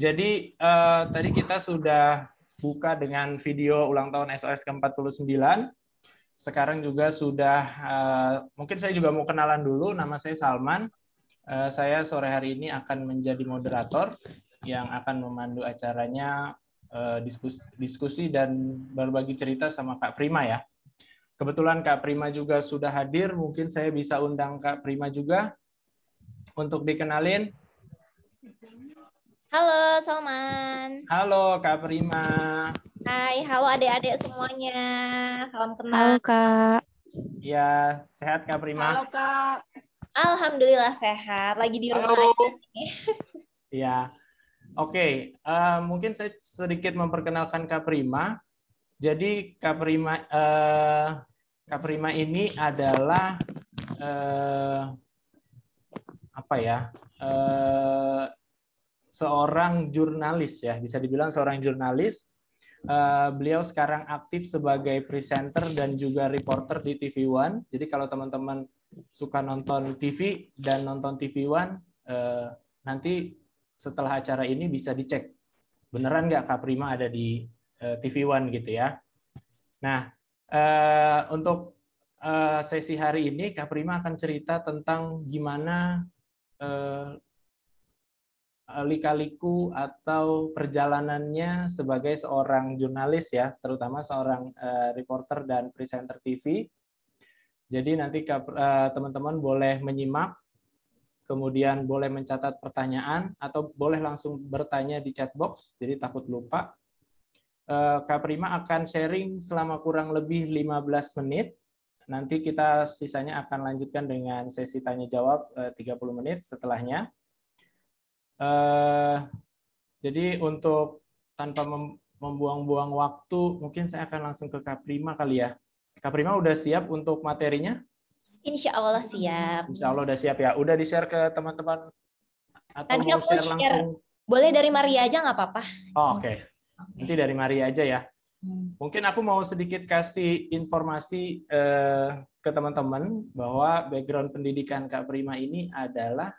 Jadi tadi kita sudah buka dengan video ulang tahun SOS ke-49. Sekarang juga sudah, mungkin saya juga mau kenalan dulu, nama saya Salman. Saya sore hari ini akan menjadi moderator yang akan memandu acaranya, diskusi dan berbagi cerita sama Kak Prima ya. Kebetulan Kak Prima juga sudah hadir, mungkin saya bisa undang Kak Prima juga untuk dikenalin. Halo Salman. Halo Kak Prima. Hai, halo adik-adik semuanya. Salam Halo kenal. Kak. Ya, sehat Kak Prima? Halo Kak. Alhamdulillah sehat. Lagi di rumah Halo. aja nih. Ya, oke. Mungkin saya sedikit memperkenalkan Kak Prima. Jadi Kak Prima ini adalah apa ya? Seorang jurnalis ya, bisa dibilang seorang jurnalis. Beliau sekarang aktif sebagai presenter dan juga reporter di TV One. Jadi kalau teman-teman suka nonton TV dan nonton TV One, nanti setelah acara ini bisa dicek beneran nggak Kak Prima ada di TV One gitu ya. Nah, untuk sesi hari ini Kak Prima akan cerita tentang gimana lika-liku atau perjalanannya sebagai seorang jurnalis ya, terutama seorang reporter dan presenter TV. Jadi nanti teman-teman boleh menyimak, kemudian boleh mencatat pertanyaan atau boleh langsung bertanya di chat box, jadi takut lupa. Kak Prima akan sharing selama kurang lebih 15 menit. Nanti kita sisanya akan lanjutkan dengan sesi tanya jawab 30 menit setelahnya. Jadi untuk tanpa membuang-buang waktu, mungkin saya akan langsung ke Kak Prima kali ya. Kak Prima udah siap untuk materinya? Insya Allah siap. Insya Allah udah siap ya. Udah di-share ke teman-teman atau Nanti mau aku share langsung? Boleh dari Maria aja nggak apa-apa. Oh, oke. Nanti dari Maria aja ya. Mungkin aku mau sedikit kasih informasi ke teman-teman bahwa background pendidikan Kak Prima ini adalah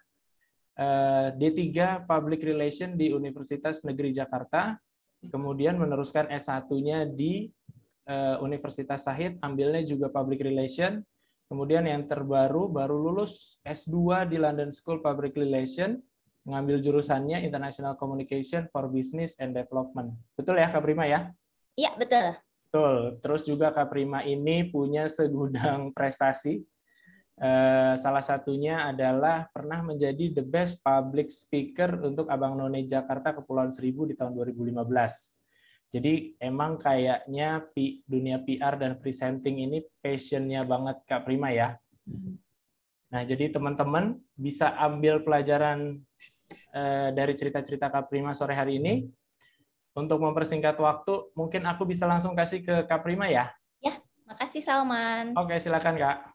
D3 Public Relation di Universitas Negeri Jakarta, kemudian meneruskan S1-nya di Universitas Shahid, ambilnya juga Public Relation, kemudian yang terbaru baru lulus S2 di London School Public Relation, mengambil jurusannya International Communication for Business and Development. Betul ya Kak Prima ya? Iya, betul. Betul. Terus juga Kak Prima ini punya segudang prestasi. Salah satunya adalah pernah menjadi the best public speaker untuk Abang None Jakarta Kepulauan Seribu di tahun 2015. Jadi emang kayaknya dunia PR dan presenting ini passionnya banget Kak Prima ya. Nah, jadi teman-teman bisa ambil pelajaran dari cerita-cerita Kak Prima sore hari ini. Untuk mempersingkat waktu, mungkin aku bisa langsung kasih ke Kak Prima ya? Ya, makasih Salman. Oke, silakan Kak.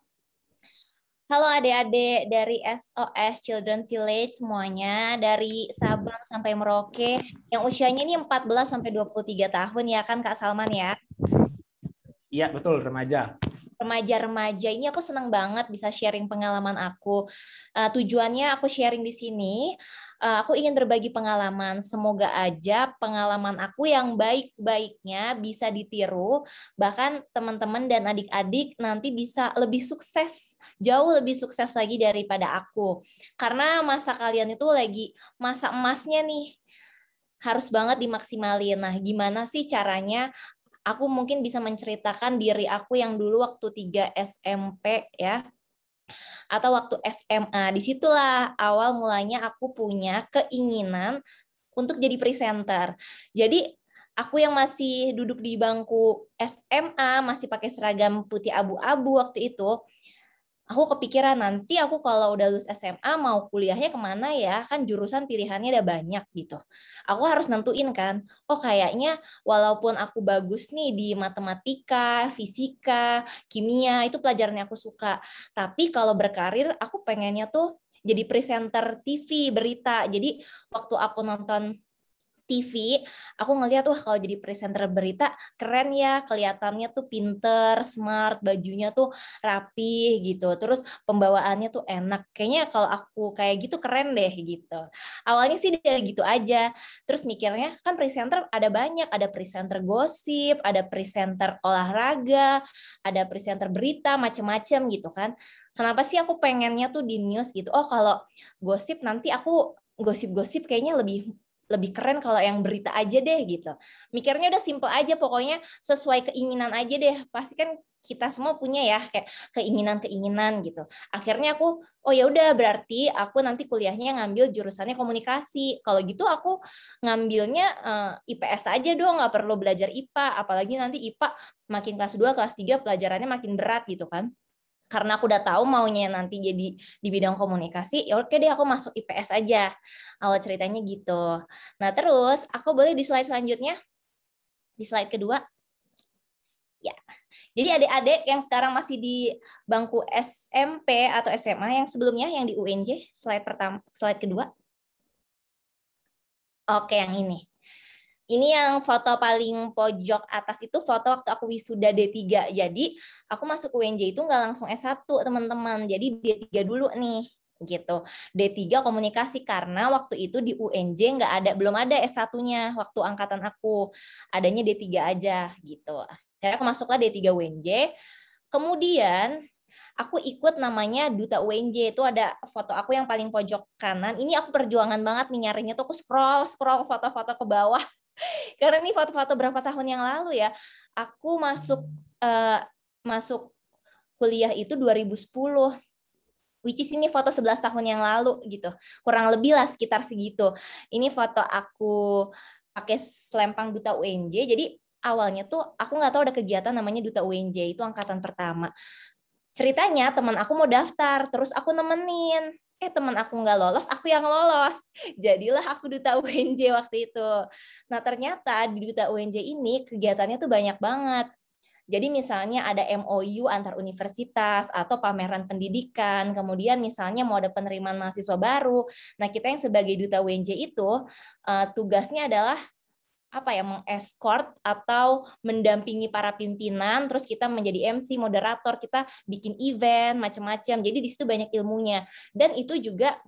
Halo adik-adik dari SOS Children Village semuanya, dari Sabang sampai Merauke, yang usianya ini 14 sampai 23 tahun ya kan Kak Salman ya? Iya, betul, remaja. Remaja-remaja ini aku senang banget bisa sharing pengalaman aku. Tujuannya aku sharing di sini, aku ingin berbagi pengalaman. Semoga aja pengalaman aku yang baik-baiknya bisa ditiru, bahkan teman-teman dan adik-adik nanti bisa lebih sukses, jauh lebih sukses lagi daripada aku. Karena masa kalian itu lagi masa emasnya nih, harus banget dimaksimalin. Nah, gimana sih caranya? Aku mungkin bisa menceritakan diri aku yang dulu waktu 3 SMP ya, atau waktu SMA. Disitulah awal mulanya aku punya keinginan untuk jadi presenter. Jadi aku yang masih duduk di bangku SMA, masih pakai seragam putih abu-abu waktu itu, aku kepikiran nanti aku kalau udah lulus SMA mau kuliahnya kemana ya, kan jurusan pilihannya ada banyak gitu. Aku harus nentuin kan, oh kayaknya walaupun aku bagus nih di matematika, fisika, kimia, itu pelajaran yang aku suka. Tapi kalau berkarir aku pengennya tuh jadi presenter TV, berita. Jadi waktu aku nonton TV, aku ngeliat wah kalau jadi presenter berita keren ya, kelihatannya tuh pinter, smart, bajunya tuh rapih gitu, terus pembawaannya tuh enak. Kayaknya kalau aku kayak gitu keren deh gitu. Awalnya sih dari gitu aja, terus mikirnya kan presenter ada banyak, ada presenter gosip, ada presenter olahraga, ada presenter berita, macem-macem gitu kan. Kenapa sih aku pengennya tuh di news gitu? Oh kalau gosip nanti aku gosip-gosip kayaknya lebih keren kalau yang berita aja deh gitu. Mikirnya udah simple aja, pokoknya sesuai keinginan aja deh. Pasti kan kita semua punya ya kayak keinginan-keinginan gitu. Akhirnya aku, oh ya udah berarti aku nanti kuliahnya ngambil jurusannya komunikasi. Kalau gitu aku ngambilnya IPS aja dong, nggak perlu belajar IPA. Apalagi nanti IPA makin kelas 2, kelas 3 pelajarannya makin berat gitu kan. Karena aku udah tahu maunya nanti jadi di bidang komunikasi, ya oke deh aku masuk IPS aja. Awal ceritanya gitu. Nah terus aku boleh di slide selanjutnya, di slide kedua. Ya, jadi adik-adik yang sekarang masih di bangku SMP atau SMA yang sebelumnya yang di UNJ, slide pertama, slide kedua. Oke, yang ini. Ini yang foto paling pojok atas itu foto waktu aku wisuda D3. Jadi aku masuk UNJ itu nggak langsung S1 teman-teman. Jadi D3 dulu nih gitu. D3 komunikasi karena waktu itu di UNJ belum ada S1-nya waktu angkatan aku. Adanya D3 aja gitu. Akhirnya aku masuklah D3 UNJ. Kemudian aku ikut namanya Duta UNJ, itu ada foto aku yang paling pojok kanan. Ini aku perjuangan banget nih nyarinya tuh, aku scroll foto-foto ke bawah. Karena ini foto-foto berapa tahun yang lalu ya. Aku masuk kuliah itu 2010. Which is ini foto 11 tahun yang lalu gitu. Kurang lebih lah sekitar segitu. Ini foto aku pakai selempang Duta UNJ. Jadi awalnya tuh aku nggak tahu ada kegiatan namanya Duta UNJ, itu angkatan pertama. Ceritanya teman aku mau daftar, terus aku nemenin. Teman aku nggak lolos, aku yang lolos. Jadilah aku Duta UNJ waktu itu. Nah ternyata di Duta UNJ ini kegiatannya tuh banyak banget. Jadi misalnya ada MOU antar universitas atau pameran pendidikan, kemudian misalnya mau ada penerimaan mahasiswa baru. Nah kita yang sebagai Duta UNJ itu tugasnya adalah mengescort atau mendampingi para pimpinan, terus kita menjadi MC, moderator, kita bikin event macam-macam. Jadi di situ banyak ilmunya. Dan itu juga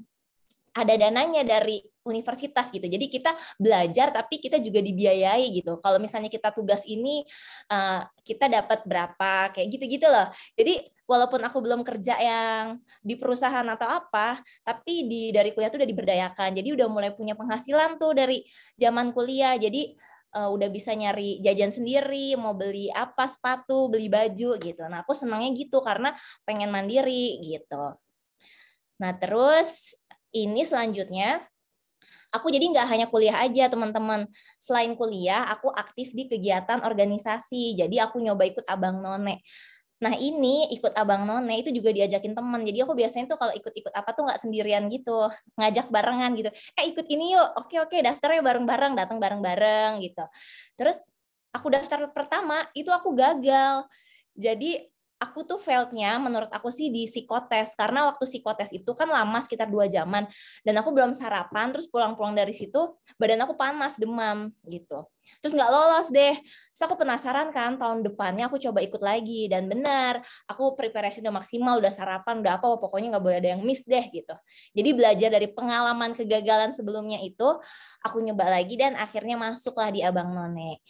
ada dananya dari universitas gitu. Jadi kita belajar tapi kita juga dibiayai gitu. Kalau misalnya kita tugas ini kita dapat berapa kayak gitu-gitu loh. Jadi walaupun aku belum kerja yang di perusahaan atau apa, tapi dari kuliah tuh udah diberdayakan. Jadi udah mulai punya penghasilan tuh dari zaman kuliah. Jadi udah bisa nyari jajan sendiri, mau beli apa, sepatu, beli baju gitu. Nah, aku senangnya gitu karena pengen mandiri gitu. Nah, terus ini selanjutnya, aku jadi nggak hanya kuliah aja, teman-teman. Selain kuliah, aku aktif di kegiatan organisasi. Jadi aku nyoba ikut Abang None. Nah ini ikut Abang None itu juga diajakin teman. Jadi aku biasanya tuh kalau ikut-ikut apa tuh nggak sendirian gitu, ngajak barengan gitu. Ikut ini yuk, oke daftarnya bareng-bareng, datang bareng-bareng gitu. Terus aku daftar pertama itu aku gagal. Jadi aku tuh failed-nya menurut aku sih di psikotes, karena waktu psikotes itu kan lama sekitar 2 jaman dan aku belum sarapan, terus pulang-pulang dari situ badan aku panas, demam gitu. Terus nggak lolos deh. Terus aku penasaran kan tahun depannya aku coba ikut lagi dan benar, aku preparation udah maksimal, udah sarapan, udah apa, pokoknya nggak boleh ada yang miss deh gitu. Jadi belajar dari pengalaman kegagalan sebelumnya itu, aku nyoba lagi dan akhirnya masuklah di Abang None.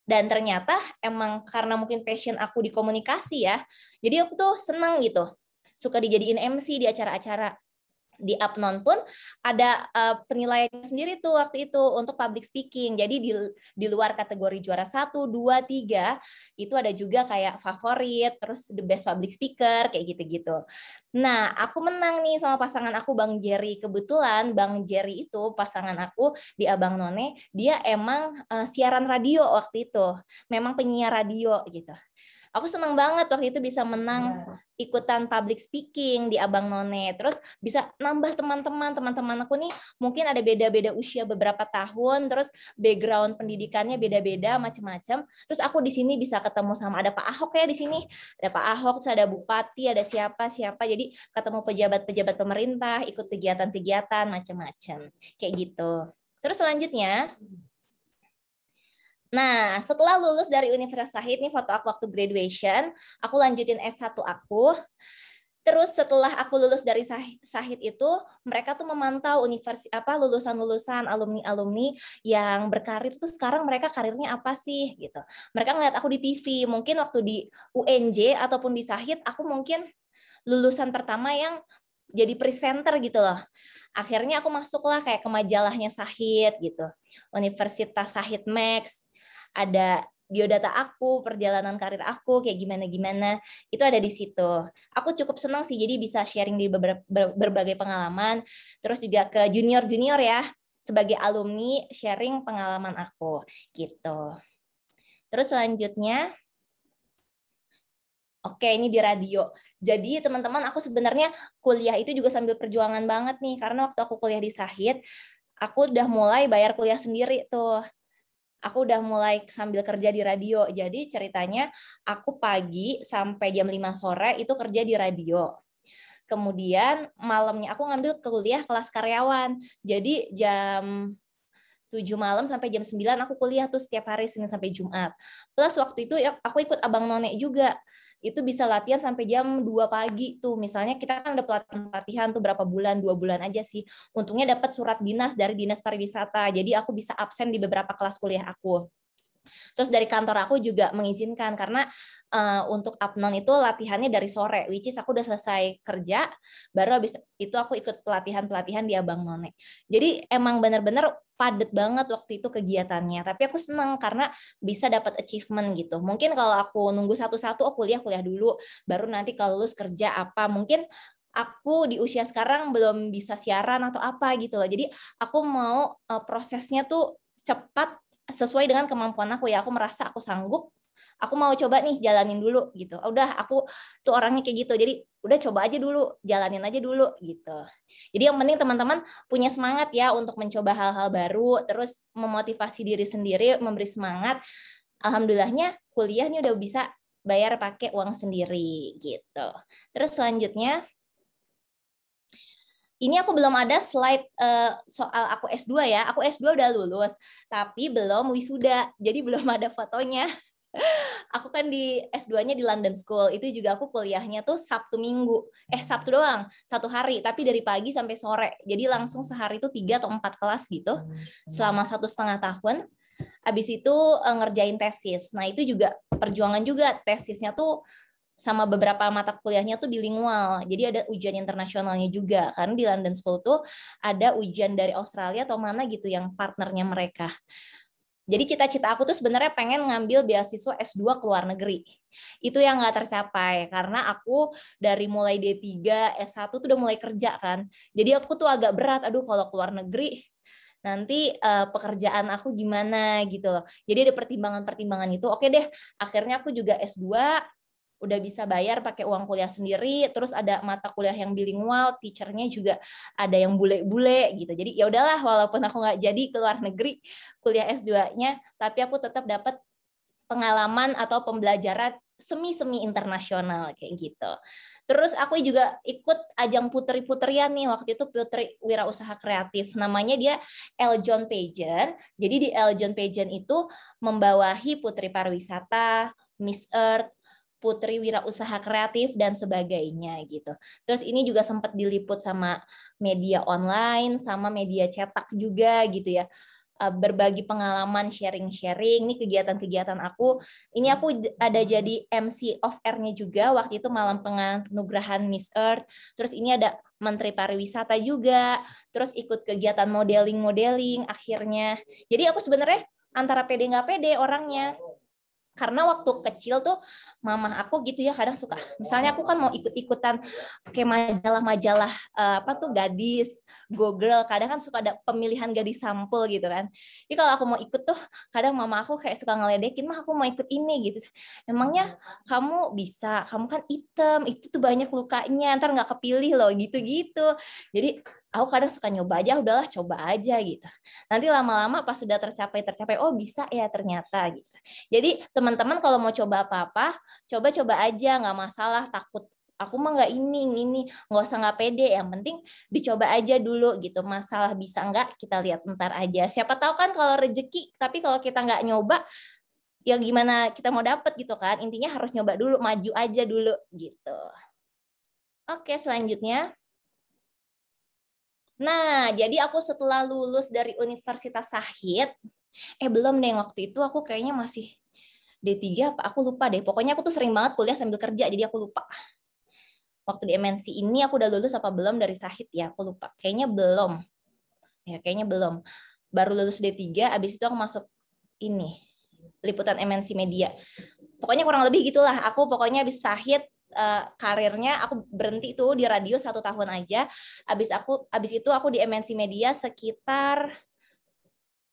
Dan ternyata emang karena mungkin passion aku di komunikasi ya, jadi aku tuh seneng gitu, suka dijadiin MC di acara-acara. Di Apnon pun ada penilaian sendiri tuh waktu itu untuk public speaking. Jadi di luar kategori juara 1, 2, 3 itu ada juga kayak favorit, terus the best public speaker kayak gitu-gitu. Nah, aku menang nih sama pasangan aku Bang Jerry. Kebetulan Bang Jerry itu pasangan aku di Abang None, dia emang siaran radio waktu itu. Memang penyiar radio gitu. Aku senang banget waktu itu bisa menang ikutan public speaking di Abang None. Terus bisa nambah teman-teman aku nih mungkin ada beda-beda usia beberapa tahun, terus background pendidikannya beda-beda macam-macam. Terus aku di sini bisa ketemu sama ada Pak Ahok ya di sini. Ada Pak Ahok, terus ada Bupati, ada siapa. Jadi ketemu pejabat-pejabat pemerintah, ikut kegiatan-kegiatan macam-macam. Kayak gitu. Terus selanjutnya, nah, setelah lulus dari Universitas Shahid, nih foto aku waktu graduation, aku lanjutin S1 aku. Terus setelah aku lulus dari Shahid itu, mereka tuh memantau lulusan-lulusan, alumni-alumni yang berkarir tuh sekarang mereka karirnya apa sih gitu. Mereka ngeliat aku di TV, mungkin waktu di UNJ ataupun di Shahid, aku mungkin lulusan pertama yang jadi presenter gitu loh. Akhirnya aku masuklah kayak ke majalahnya Shahid gitu. Universitas Shahid Max, ada biodata aku, perjalanan karir aku, kayak gimana-gimana, itu ada di situ. Aku cukup senang sih, jadi bisa sharing di berbagai pengalaman, terus juga ke junior-junior ya, sebagai alumni sharing pengalaman aku, gitu. Terus selanjutnya, oke, ini di radio. Jadi teman-teman, aku sebenarnya kuliah itu juga sambil perjuangan banget nih, karena waktu aku kuliah di Shahid, aku udah mulai bayar kuliah sendiri tuh. Aku udah mulai sambil kerja di radio. Jadi ceritanya aku pagi sampai jam 5 sore itu kerja di radio. Kemudian malamnya aku ngambil kuliah kelas karyawan. Jadi jam 7 malam sampai jam 9 aku kuliah tuh setiap hari Senin sampai Jumat. Plus waktu itu aku ikut Abang None juga. Itu bisa latihan sampai jam 2 pagi tuh. Misalnya kita kan ada pelatihan tuh berapa bulan, 2 bulan aja sih. Untungnya dapat surat dinas dari Dinas Pariwisata. Jadi aku bisa absen di beberapa kelas kuliah aku. Terus dari kantor aku juga mengizinkan karena untuk Apnon itu latihannya dari sore, which is aku udah selesai kerja, baru habis itu aku ikut pelatihan-pelatihan di Abang None. Jadi emang benar-benar padat banget waktu itu kegiatannya, tapi aku seneng karena bisa dapat achievement gitu. Mungkin kalau aku nunggu satu-satu, kuliah dulu, baru nanti kalau lulus kerja apa, mungkin aku di usia sekarang belum bisa siaran atau apa gitu loh. Jadi aku mau prosesnya tuh cepat sesuai dengan kemampuan aku ya. Aku merasa aku sanggup, aku mau coba nih jalanin dulu gitu. Udah, aku tuh orangnya kayak gitu. Jadi udah coba aja dulu, jalanin aja dulu gitu. Jadi yang penting teman-teman punya semangat ya untuk mencoba hal-hal baru, terus memotivasi diri sendiri, memberi semangat. Alhamdulillahnya kuliah nih udah bisa bayar pakai uang sendiri gitu. Terus selanjutnya, ini aku belum ada slide soal aku S2 ya. Aku S2 udah lulus, tapi belum wisuda. Jadi belum ada fotonya. Aku kan di S2-nya di London School. Itu juga aku kuliahnya tuh Sabtu Minggu. Sabtu doang, 1 hari. Tapi dari pagi sampai sore. Jadi langsung sehari itu 3 atau 4 kelas gitu. Selama 1,5 tahun. Habis itu ngerjain tesis. Nah itu juga perjuangan juga. Tesisnya tuh sama beberapa mata kuliahnya tuh bilingual. Jadi ada ujian internasionalnya juga. Karena di London School tuh ada ujian dari Australia atau mana gitu yang partnernya mereka. Jadi cita-cita aku tuh sebenarnya pengen ngambil beasiswa S2 ke luar negeri. Itu yang nggak tercapai. Karena aku dari mulai D3, S1 tuh udah mulai kerja kan. Jadi aku tuh agak berat. Aduh kalau ke luar negeri nanti pekerjaan aku gimana gitu loh. Jadi ada pertimbangan-pertimbangan itu. Oke deh, akhirnya aku juga S2 udah bisa bayar pakai uang kuliah sendiri, terus ada mata kuliah yang bilingual, teachernya juga ada yang bule-bule gitu. Jadi ya udahlah, walaupun aku nggak jadi ke luar negeri kuliah S2-nya, tapi aku tetap dapat pengalaman atau pembelajaran semi-semi internasional kayak gitu. Terus aku juga ikut ajang putri-putrian nih, waktu itu Putri Wirausaha Kreatif. Namanya dia Eljon Pageant. Jadi di Eljon Pageant itu membawahi Putri Pariwisata, Miss Earth, Putri Wirausaha Kreatif, dan sebagainya gitu. Terus ini juga sempat diliput sama media online, sama media cetak juga gitu ya. Berbagi pengalaman, sharing-sharing. Ini kegiatan-kegiatan aku. Ini aku ada jadi MC of Air-nya juga, waktu itu malam penganugerahan Miss Earth. Terus ini ada Menteri Pariwisata juga. Terus ikut kegiatan modeling-modeling akhirnya. Jadi aku sebenarnya antara pede nggak pede orangnya. Karena waktu kecil tuh mama aku gitu ya kadang suka, misalnya aku kan mau ikut-ikutan kayak majalah-majalah apa tuh gadis, Go Girl, kadang kan suka ada pemilihan gadis sampul gitu kan. Jadi kalau aku mau ikut tuh kadang mama aku kayak suka ngeledekin, mah aku mau ikut ini gitu. Emangnya kamu bisa, kamu kan hitam, itu tuh banyak lukanya, ntar nggak kepilih loh gitu-gitu. Jadi aku kadang suka nyoba aja, udahlah coba aja gitu. Nanti lama-lama pas sudah tercapai, oh bisa ya ternyata gitu. Jadi teman-teman kalau mau coba apa-apa, coba-coba aja, nggak masalah takut aku mah nggak ini, nggak usah nggak pede, yang penting dicoba aja dulu gitu. Masalah bisa nggak kita lihat ntar aja. Siapa tahu kan kalau rezeki, tapi kalau kita nggak nyoba, ya gimana kita mau dapet gitu kan. Intinya harus nyoba dulu, maju aja dulu gitu. Oke, selanjutnya. Nah, jadi aku setelah lulus dari Universitas Shahid, belum deh, waktu itu aku kayaknya masih D3 apa, aku lupa deh. Pokoknya aku tuh sering banget kuliah sambil kerja, jadi aku lupa. Waktu di MNC ini aku udah lulus apa belum dari Shahid ya, aku lupa. Kayaknya belum. Ya, kayaknya belum. Baru lulus D3, abis itu aku masuk ini, liputan MNC Media. Pokoknya kurang lebih gitulah. Aku pokoknya abis Shahid, karirnya aku berhenti itu di radio 1 tahun aja. Abis itu aku di MNC Media sekitar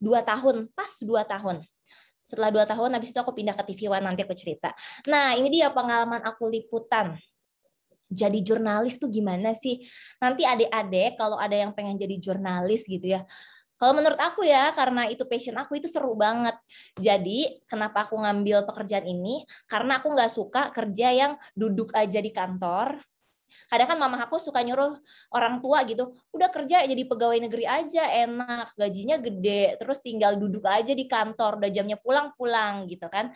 2 tahun, pas 2 tahun. Setelah 2 tahun, habis itu aku pindah ke TV One, nanti aku cerita. Nah, ini dia pengalaman aku liputan. Jadi jurnalis tuh gimana sih? Nanti adik-adik kalau ada yang pengen jadi jurnalis gitu ya. Kalau menurut aku ya, karena itu passion aku, itu seru banget. Jadi, kenapa aku ngambil pekerjaan ini? Karena aku nggak suka kerja yang duduk aja di kantor. Kadang kan mama aku suka nyuruh orang tua gitu, udah kerja jadi pegawai negeri aja, enak, gajinya gede, terus tinggal duduk aja di kantor, udah jamnya pulang-pulang gitu kan.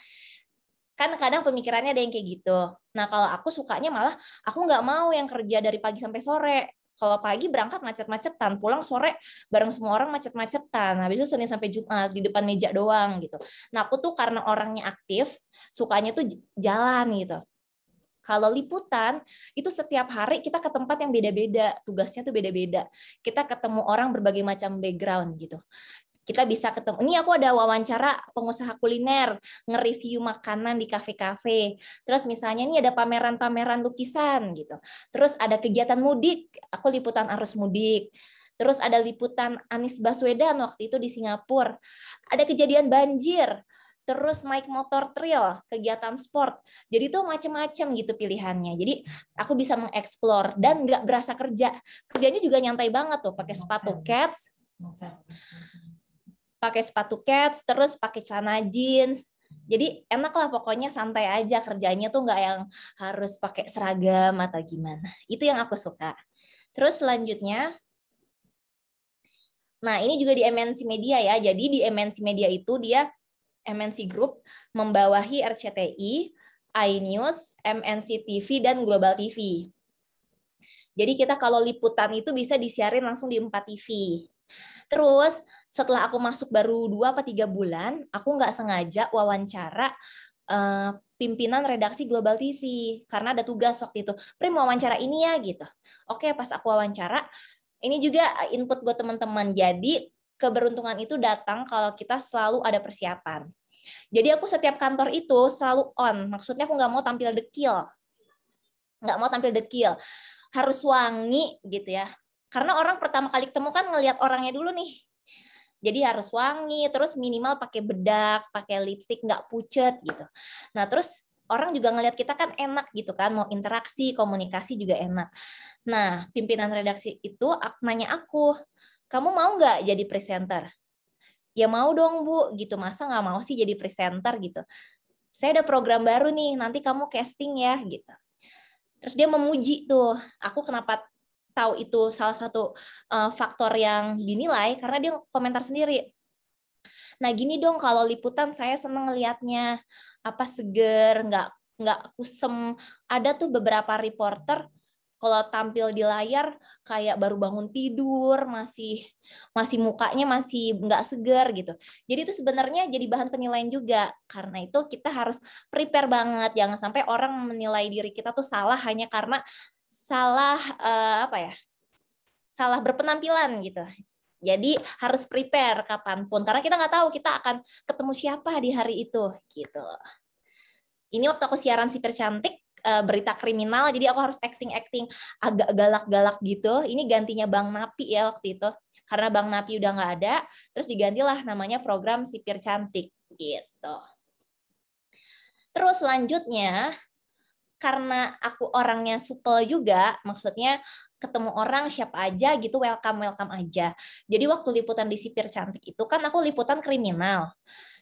Kan kadang pemikirannya ada yang kayak gitu. Nah, kalau aku sukanya malah, aku nggak mau yang kerja dari pagi sampai sore. Kalau pagi berangkat macet-macetan, pulang sore bareng semua orang macet-macetan. Habis itu Senin sampai Jumat di depan meja doang gitu. Nah, aku tuh karena orangnya aktif, sukanya tuh jalan gitu. Kalau liputan, itu setiap hari kita ke tempat yang beda-beda, tugasnya tuh beda-beda. Kita ketemu orang berbagai macam background gitu. Kita bisa ketemu, ini aku ada wawancara pengusaha kuliner, nge-review makanan di kafe-kafe. Terus misalnya ini ada pameran-pameran lukisan gitu. Terus ada kegiatan mudik, aku liputan arus mudik. Terus ada liputan Anies Baswedan waktu itu di Singapura. Ada kejadian banjir. Terus naik motor trail, kegiatan sport. Jadi itu macam-macam gitu pilihannya. Jadi aku bisa mengeksplor dan nggak berasa kerja. Kerjanya juga nyantai banget tuh, pakai sepatu cats, terus pakai celana jeans. Jadi enak lah pokoknya, santai aja kerjanya tuh nggak yang harus pakai seragam atau gimana. Itu yang aku suka. Terus selanjutnya, nah ini juga di MNC Media ya. Jadi di MNC Media itu dia MNC Group membawahi RCTI, iNews, MNC TV, dan Global TV. Jadi kita kalau liputan itu bisa disiarin langsung di 4 TV. Terus setelah aku masuk baru 2 atau 3 bulan, aku nggak sengaja wawancara pimpinan redaksi Global TV karena ada tugas waktu itu. Prim wawancara ini ya gitu. Oke, pas aku wawancara, ini juga input buat teman-teman. Jadi keberuntungan itu datang kalau kita selalu ada persiapan. Jadi aku setiap kantor itu selalu on. Maksudnya aku nggak mau tampil dekil. Nggak mau tampil dekil. Harus wangi gitu ya. Karena orang pertama kali ketemu kan ngelihat orangnya dulu nih. Jadi harus wangi, terus minimal pakai bedak, pakai lipstik, nggak pucet gitu. Nah, terus orang juga ngelihat kita kan enak gitu kan, mau interaksi, komunikasi juga enak. Nah, pimpinan redaksi itu nanya aku, kamu mau nggak jadi presenter? Ya mau dong Bu, gitu. Masa nggak mau sih jadi presenter gitu. Saya ada program baru nih, nanti kamu casting ya gitu. Terus dia memuji tuh, aku kenapa tahu itu salah satu faktor yang dinilai, karena dia komentar sendiri. Nah gini dong, kalau liputan saya seneng ngelihatnya, apa seger, nggak kusem. Ada tuh beberapa reporter kalau tampil di layar kayak baru bangun tidur, masih mukanya masih nggak segar gitu. Jadi itu sebenarnya jadi bahan penilaian juga. Karena itu kita harus prepare banget, jangan sampai orang menilai diri kita tuh salah hanya karena salah salah berpenampilan gitu. Jadi harus prepare kapanpun, karena kita nggak tahu kita akan ketemu siapa di hari itu gitu. Ini waktu aku siaran Sipir Cantik, berita kriminal, jadi aku harus acting agak galak-galak gitu. Ini gantinya Bang Napi ya waktu itu, karena Bang Napi udah nggak ada, terus digantilah namanya program Sipir Cantik gitu. Terus selanjutnya, karena aku orangnya supel juga, maksudnya ketemu orang siapa aja gitu, welcome aja. Jadi waktu liputan di Sipir Cantik itu kan aku liputan kriminal.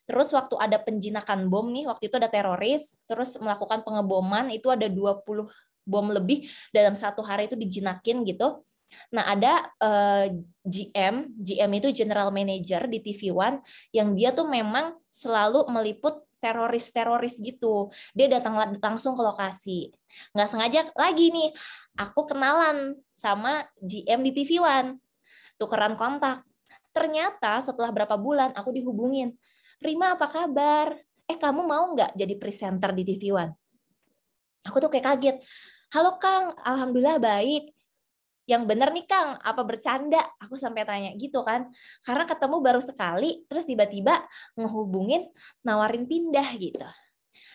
Terus waktu ada penjinakan bom nih, waktu itu ada teroris, terus melakukan pengeboman, itu ada 20 bom lebih dalam satu hari itu dijinakin gitu. Nah, ada GM itu General Manager di TV One yang dia tuh memang selalu meliput teroris-teroris gitu. Dia datang langsung ke lokasi. Nggak sengaja lagi nih, aku kenalan sama GM di TV One. Tukeran kontak. Ternyata setelah berapa bulan aku dihubungin. Prima, apa kabar? Kamu mau nggak jadi presenter di TV One? Aku tuh kayak kaget. Halo Kang, Alhamdulillah baik. Yang bener nih Kang, apa bercanda? Aku sampai tanya gitu kan. Karena ketemu baru sekali, terus tiba-tiba ngehubungin, nawarin pindah gitu.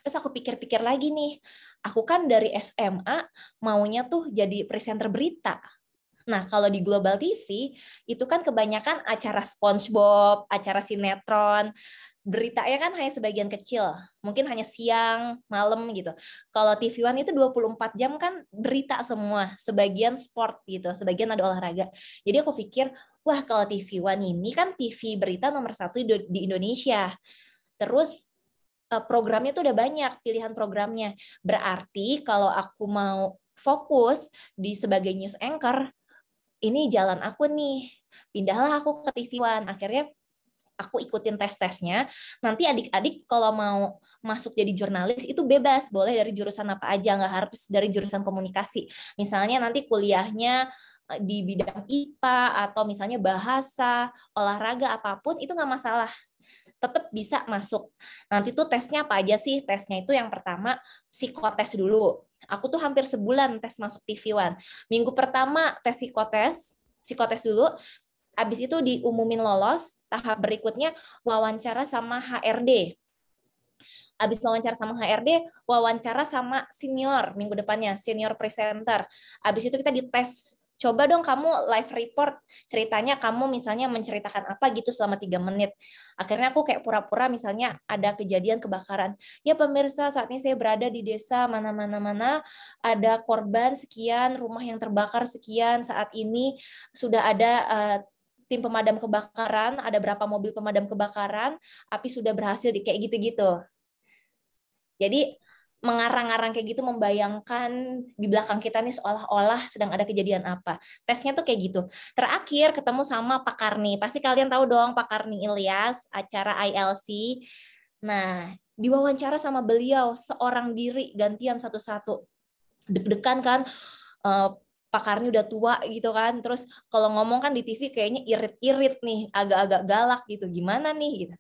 Terus aku pikir-pikir lagi nih, aku kan dari SMA maunya tuh jadi presenter berita. Nah, kalau di Global TV, itu kan kebanyakan acara SpongeBob, acara sinetron, beritanya kan hanya sebagian kecil, mungkin hanya siang, malam gitu. Kalau TV One itu 24 jam kan berita semua, sebagian sport gitu, sebagian ada olahraga. Jadi aku pikir, wah kalau TV One ini kan TV berita nomor 1 di Indonesia. Terus programnya tuh udah banyak, pilihan programnya. Berarti kalau aku mau fokus di sebagai news anchor, ini jalan aku nih. Pindahlah aku ke TV One. Akhirnya aku ikutin tes-tesnya. Nanti adik-adik kalau mau masuk jadi jurnalis itu bebas, boleh dari jurusan apa aja, nggak harus dari jurusan komunikasi. Misalnya nanti kuliahnya di bidang IPA atau misalnya bahasa, olahraga, apapun, itu nggak masalah. Tetap bisa masuk. Nanti tuh tesnya apa aja sih? Tesnya itu yang pertama psikotes dulu. Aku tuh hampir sebulan tes masuk TV One. Minggu pertama tes psikotes dulu. Habis itu diumumin lolos, tahap berikutnya wawancara sama HRD. Habis wawancara sama HRD, wawancara sama senior minggu depannya, senior presenter. Habis itu kita dites. Coba dong kamu live report, ceritanya kamu misalnya menceritakan apa gitu selama 3 menit. Akhirnya aku kayak pura-pura misalnya ada kejadian kebakaran. Ya pemirsa, saat ini saya berada di desa mana-mana-mana, ada korban sekian, rumah yang terbakar sekian, saat ini sudah ada tim pemadam kebakaran, ada berapa mobil pemadam kebakaran, api sudah berhasil kayak gitu-gitu. Jadi mengarang-arang kayak gitu, membayangkan di belakang kita nih seolah-olah sedang ada kejadian apa. Tesnya tuh kayak gitu. Terakhir ketemu sama Pak Karni. Pasti kalian tahu dong Pak Karni Ilyas, acara ILC. Nah, diwawancara sama beliau seorang diri, gantian satu-satu. Deg-degan kan, Pak Karni udah tua gitu kan, terus kalau ngomong kan di TV kayaknya irit-irit nih, agak-agak galak gitu, gimana nih gitu.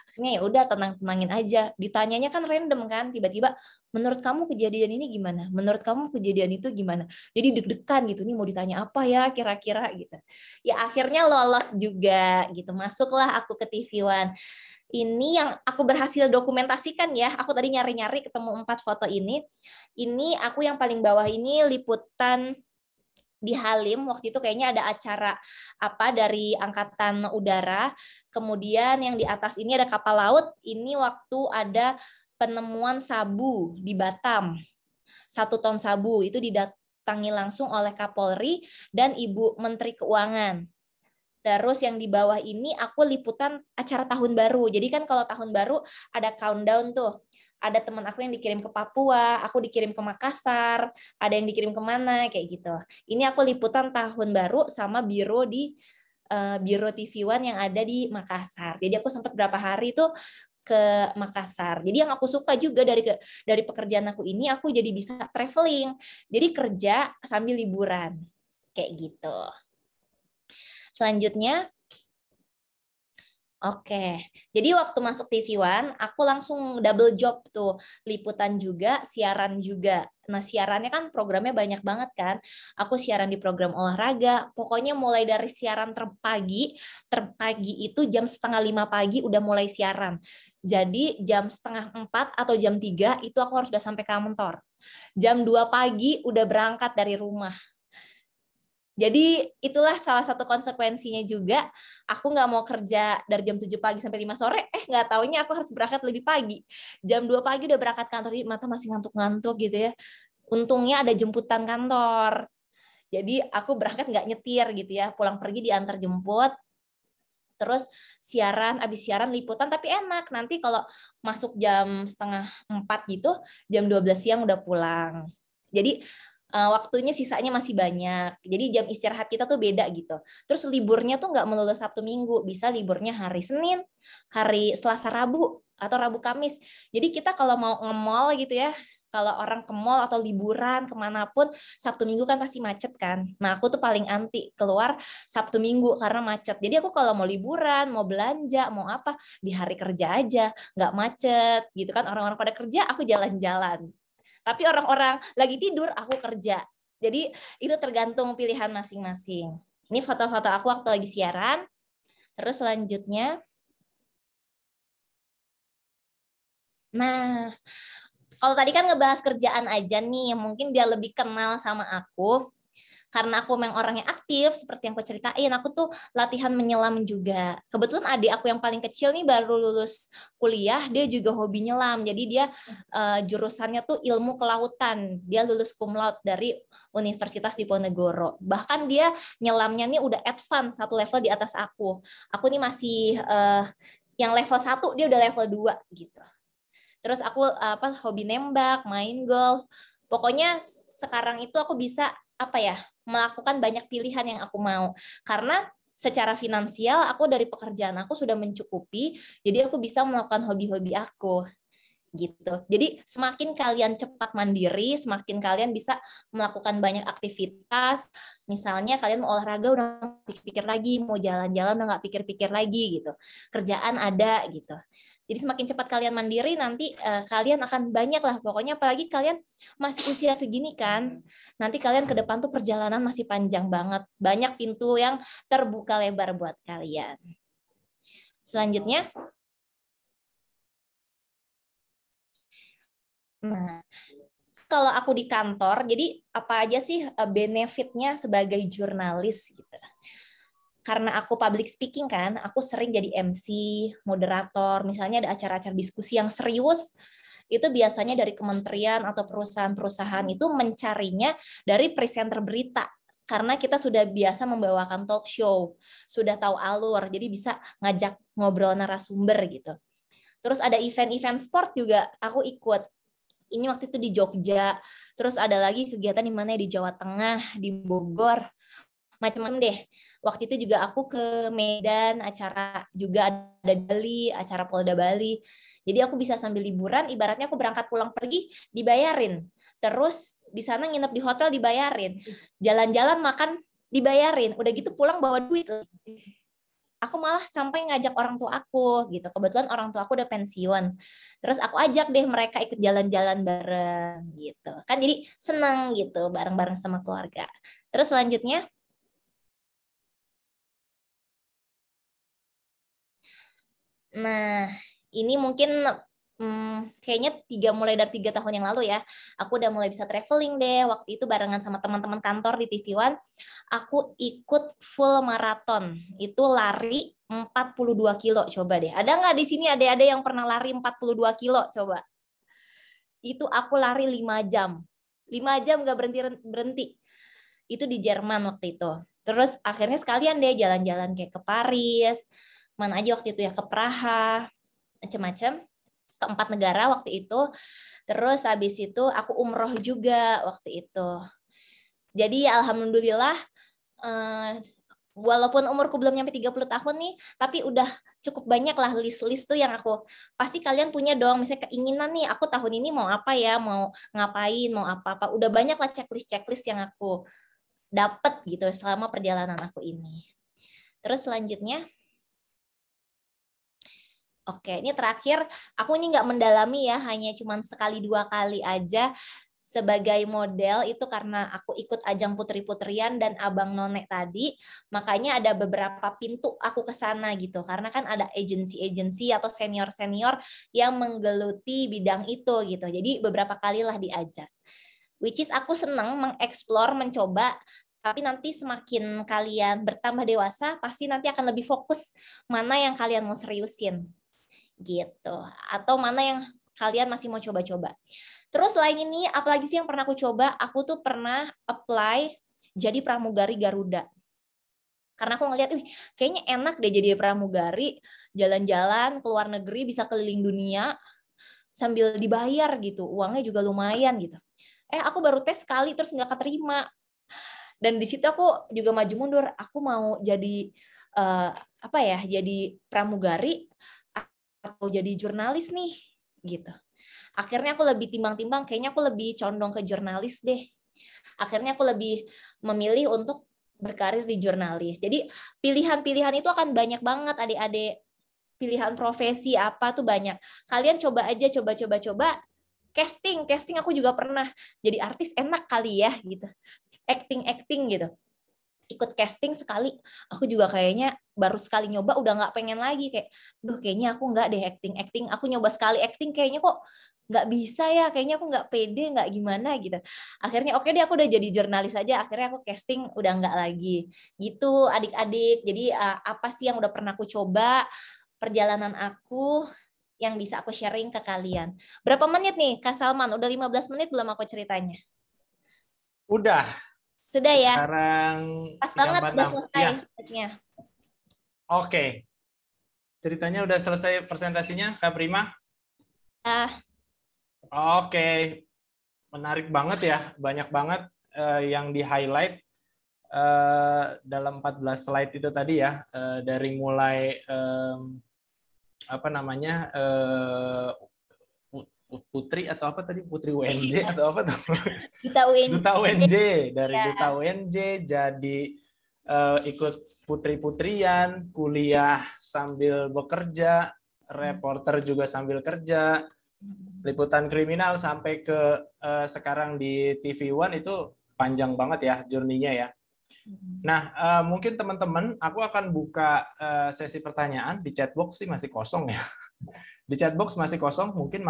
Akhirnya ya udah tenang-tenangin aja. Ditanyanya kan random kan, tiba-tiba menurut kamu kejadian ini gimana? Menurut kamu kejadian itu gimana? Jadi deg-degan gitu, nih mau ditanya apa ya kira-kira gitu. Ya akhirnya lolos juga gitu, masuklah aku ke TV One. Ini yang aku berhasil dokumentasikan ya. Aku tadi nyari-nyari ketemu 4 foto ini. Ini aku yang paling bawah ini liputan di Halim, waktu itu kayaknya ada acara apa dari Angkatan Udara. Kemudian yang di atas ini ada kapal laut. Ini waktu ada penemuan sabu di Batam. 1 ton sabu itu didatangi langsung oleh Kapolri dan Ibu Menteri Keuangan. Terus yang di bawah ini aku liputan acara tahun baru. Jadi kan kalau tahun baru ada countdown tuh. Ada teman aku yang dikirim ke Papua, aku dikirim ke Makassar, ada yang dikirim kemana, kayak gitu. Ini aku liputan tahun baru sama biro di biro TV One yang ada di Makassar. Jadi aku sempat berapa hari tuh ke Makassar. Jadi yang aku suka juga dari pekerjaan aku ini, aku jadi bisa traveling. Jadi kerja sambil liburan. Kayak gitu. Selanjutnya, oke, jadi waktu masuk TV One, aku langsung double job tuh, liputan juga, siaran juga. Nah, siarannya kan programnya banyak banget kan. Aku siaran di program olahraga, pokoknya mulai dari siaran terpagi itu jam 4:30 pagi udah mulai siaran. Jadi jam 3:30 atau jam 3 itu aku harus udah sampai kantor. Jam 2 pagi udah berangkat dari rumah. Jadi itulah salah satu konsekuensinya juga. Aku nggak mau kerja dari jam 7 pagi sampai 5 sore, nggak taunya aku harus berangkat lebih pagi. Jam 2 pagi udah berangkat kantor, jadi mata masih ngantuk-ngantuk gitu ya. Untungnya ada jemputan kantor. Jadi aku berangkat nggak nyetir gitu ya, pulang pergi diantar jemput. Terus siaran, abis siaran liputan, tapi enak. Nanti kalau masuk jam 3:30 gitu, jam 12 siang udah pulang. Jadi waktunya sisanya masih banyak. Jadi jam istirahat kita tuh beda gitu. Terus liburnya tuh nggak melulu Sabtu Minggu, bisa liburnya hari Senin, hari Selasa Rabu, atau Rabu Kamis. Jadi kita kalau mau nge-mall gitu ya, kalau orang ke mall atau liburan kemanapun, Sabtu Minggu kan pasti macet kan. Nah aku tuh paling anti keluar Sabtu Minggu karena macet. Jadi aku kalau mau liburan, mau belanja, mau apa, di hari kerja aja, nggak macet gitu kan. Orang-orang pada kerja, aku jalan-jalan. Tapi orang-orang lagi tidur, aku kerja. Jadi itu tergantung pilihan masing-masing. Ini foto-foto aku waktu lagi siaran. Terus selanjutnya, nah, kalau tadi kan ngebahas kerjaan aja nih, mungkin biar lebih kenal sama aku. Karena aku memang orangnya aktif, seperti yang aku ceritain, aku tuh latihan menyelam juga. Kebetulan adik aku yang paling kecil nih baru lulus kuliah, dia juga hobi nyelam. Jadi dia jurusannya tuh ilmu kelautan. Dia lulus cum laude dari Universitas Diponegoro. Bahkan dia nyelamnya nih udah advance, satu level di atas aku. Aku nih masih yang level 1, dia udah level 2 gitu. Terus aku hobi nembak, main golf. Pokoknya sekarang itu aku bisa melakukan banyak pilihan yang aku mau. Karena secara finansial aku dari pekerjaan aku sudah mencukupi, jadi aku bisa melakukan hobi-hobi aku gitu. Jadi semakin kalian cepat mandiri, semakin kalian bisa melakukan banyak aktivitas. Misalnya kalian mau olahraga udah nggak pikir-pikir lagi, mau jalan-jalan udah nggak pikir-pikir lagi gitu. Kerjaan ada gitu. Jadi semakin cepat kalian mandiri, nanti kalian akan banyak lah. Pokoknya apalagi kalian masih usia segini kan, nanti kalian ke depan tuh perjalanan masih panjang banget. Banyak pintu yang terbuka lebar buat kalian. Selanjutnya, nah, kalau aku di kantor, jadi apa aja sih benefitnya sebagai jurnalis gitu. Karena aku public speaking kan, aku sering jadi MC, moderator, misalnya ada acara-acara diskusi yang serius, itu biasanya dari kementerian atau perusahaan-perusahaan itu mencarinya dari presenter berita. Karena kita sudah biasa membawakan talk show, sudah tahu alur, jadi bisa ngajak ngobrol narasumber gitu. Terus ada event-event sport juga aku ikut. Ini waktu itu di Jogja, terus ada lagi kegiatan di mana di Jawa Tengah, di Bogor, macam-macam deh. Waktu itu juga aku ke Medan, acara juga ada Bali, acara Polda Bali. Jadi aku bisa sambil liburan, ibaratnya aku berangkat pulang pergi, dibayarin. Terus di sana nginep di hotel dibayarin. Jalan-jalan makan dibayarin. Udah gitu pulang bawa duit. Aku malah sampai ngajak orang tua aku gitu. Kebetulan orang tua aku udah pensiun. Terus aku ajak deh mereka ikut jalan-jalan bareng gitu. Kan jadi seneng gitu bareng-bareng sama keluarga. Terus selanjutnya, nah, ini mungkin kayaknya mulai dari 3 tahun yang lalu ya, aku udah mulai bisa traveling deh. Waktu itu barengan sama teman-teman kantor di TV One, aku ikut full maraton. Itu lari 42 kilo, coba deh. Ada nggak di sini ada yang pernah lari 42 kilo? Coba. Itu aku lari 5 jam. 5 jam nggak berhenti. Itu di Jerman waktu itu. Terus akhirnya sekalian deh jalan-jalan kayak ke Paris, mana aja waktu itu ya, ke Praha, macam-macam, ke 4 negara waktu itu. Terus habis itu aku umroh juga waktu itu. Jadi ya alhamdulillah, walaupun umurku belum nyampe 30 tahun nih, tapi udah cukup banyak lah list-list tuh yang aku, pasti kalian punya dong, misalnya keinginan nih, aku tahun ini mau apa ya, mau ngapain, mau apa-apa. Udah banyak lah checklist-checklist yang aku dapat gitu selama perjalanan aku ini. Terus selanjutnya, oke, ini terakhir, aku ini nggak mendalami ya, hanya cuma sekali 2 kali aja sebagai model, itu karena aku ikut ajang putri-putrian dan abang none tadi, makanya ada beberapa pintu aku ke sana gitu, karena kan ada agensi-agensi atau senior-senior yang menggeluti bidang itu gitu, jadi beberapa kali lah diajak. Which is aku senang mengeksplor, mencoba, tapi nanti semakin kalian bertambah dewasa, pasti nanti akan lebih fokus mana yang kalian mau seriusin gitu, atau mana yang kalian masih mau coba-coba. Terus selain ini, apalagi sih yang pernah aku coba? Aku tuh pernah apply jadi pramugari Garuda. Karena aku ngeliat, kayaknya enak deh jadi pramugari, jalan-jalan ke luar negeri, bisa keliling dunia sambil dibayar gitu, uangnya juga lumayan gitu. aku baru tes sekali terus nggak keterima. Dan di situ aku juga maju mundur, aku mau jadi jadi pramugari atau jadi jurnalis nih gitu. Akhirnya aku lebih timbang-timbang, kayaknya aku lebih condong ke jurnalis deh. Akhirnya aku lebih memilih untuk berkarir di jurnalis. Jadi pilihan-pilihan itu akan banyak banget adik-adik. Pilihan profesi apa tuh banyak. Kalian coba aja, coba. Casting aku juga pernah. Jadi artis enak kali ya gitu. Acting gitu. Ikut casting sekali, aku juga kayaknya baru sekali nyoba udah nggak pengen lagi, kayak kayaknya aku nggak deh acting, aku nyoba sekali acting kayaknya kok nggak bisa ya, kayaknya aku nggak pede, nggak gimana gitu. Akhirnya oke deh, aku udah jadi jurnalis aja, akhirnya aku casting udah nggak lagi gitu adik-adik. Jadi apa sih yang udah pernah aku coba, perjalanan aku yang bisa aku sharing ke kalian. Berapa menit nih Kak Salman? Udah 15 menit belum aku ceritanya? Udah. Sudah ya? Sekarang Pas banget, udah selesai ya. setnya. Oke. Ceritanya udah selesai presentasinya, Kak Prima? Oke. Menarik banget ya. Banyak banget yang di-highlight dalam 14 slide itu tadi ya. Dari mulai Putri atau apa tadi? Putri UNJ atau apa tuh? Duta UNJ. Dari Duta UNJ jadi ikut putri-putrian, kuliah sambil bekerja, reporter juga sambil kerja, liputan kriminal sampai ke sekarang di TV One, itu panjang banget ya journey-nya ya. Nah, mungkin teman-teman, aku akan buka sesi pertanyaan. Di chatbox sih masih kosong ya. Di chatbox masih kosong, mungkin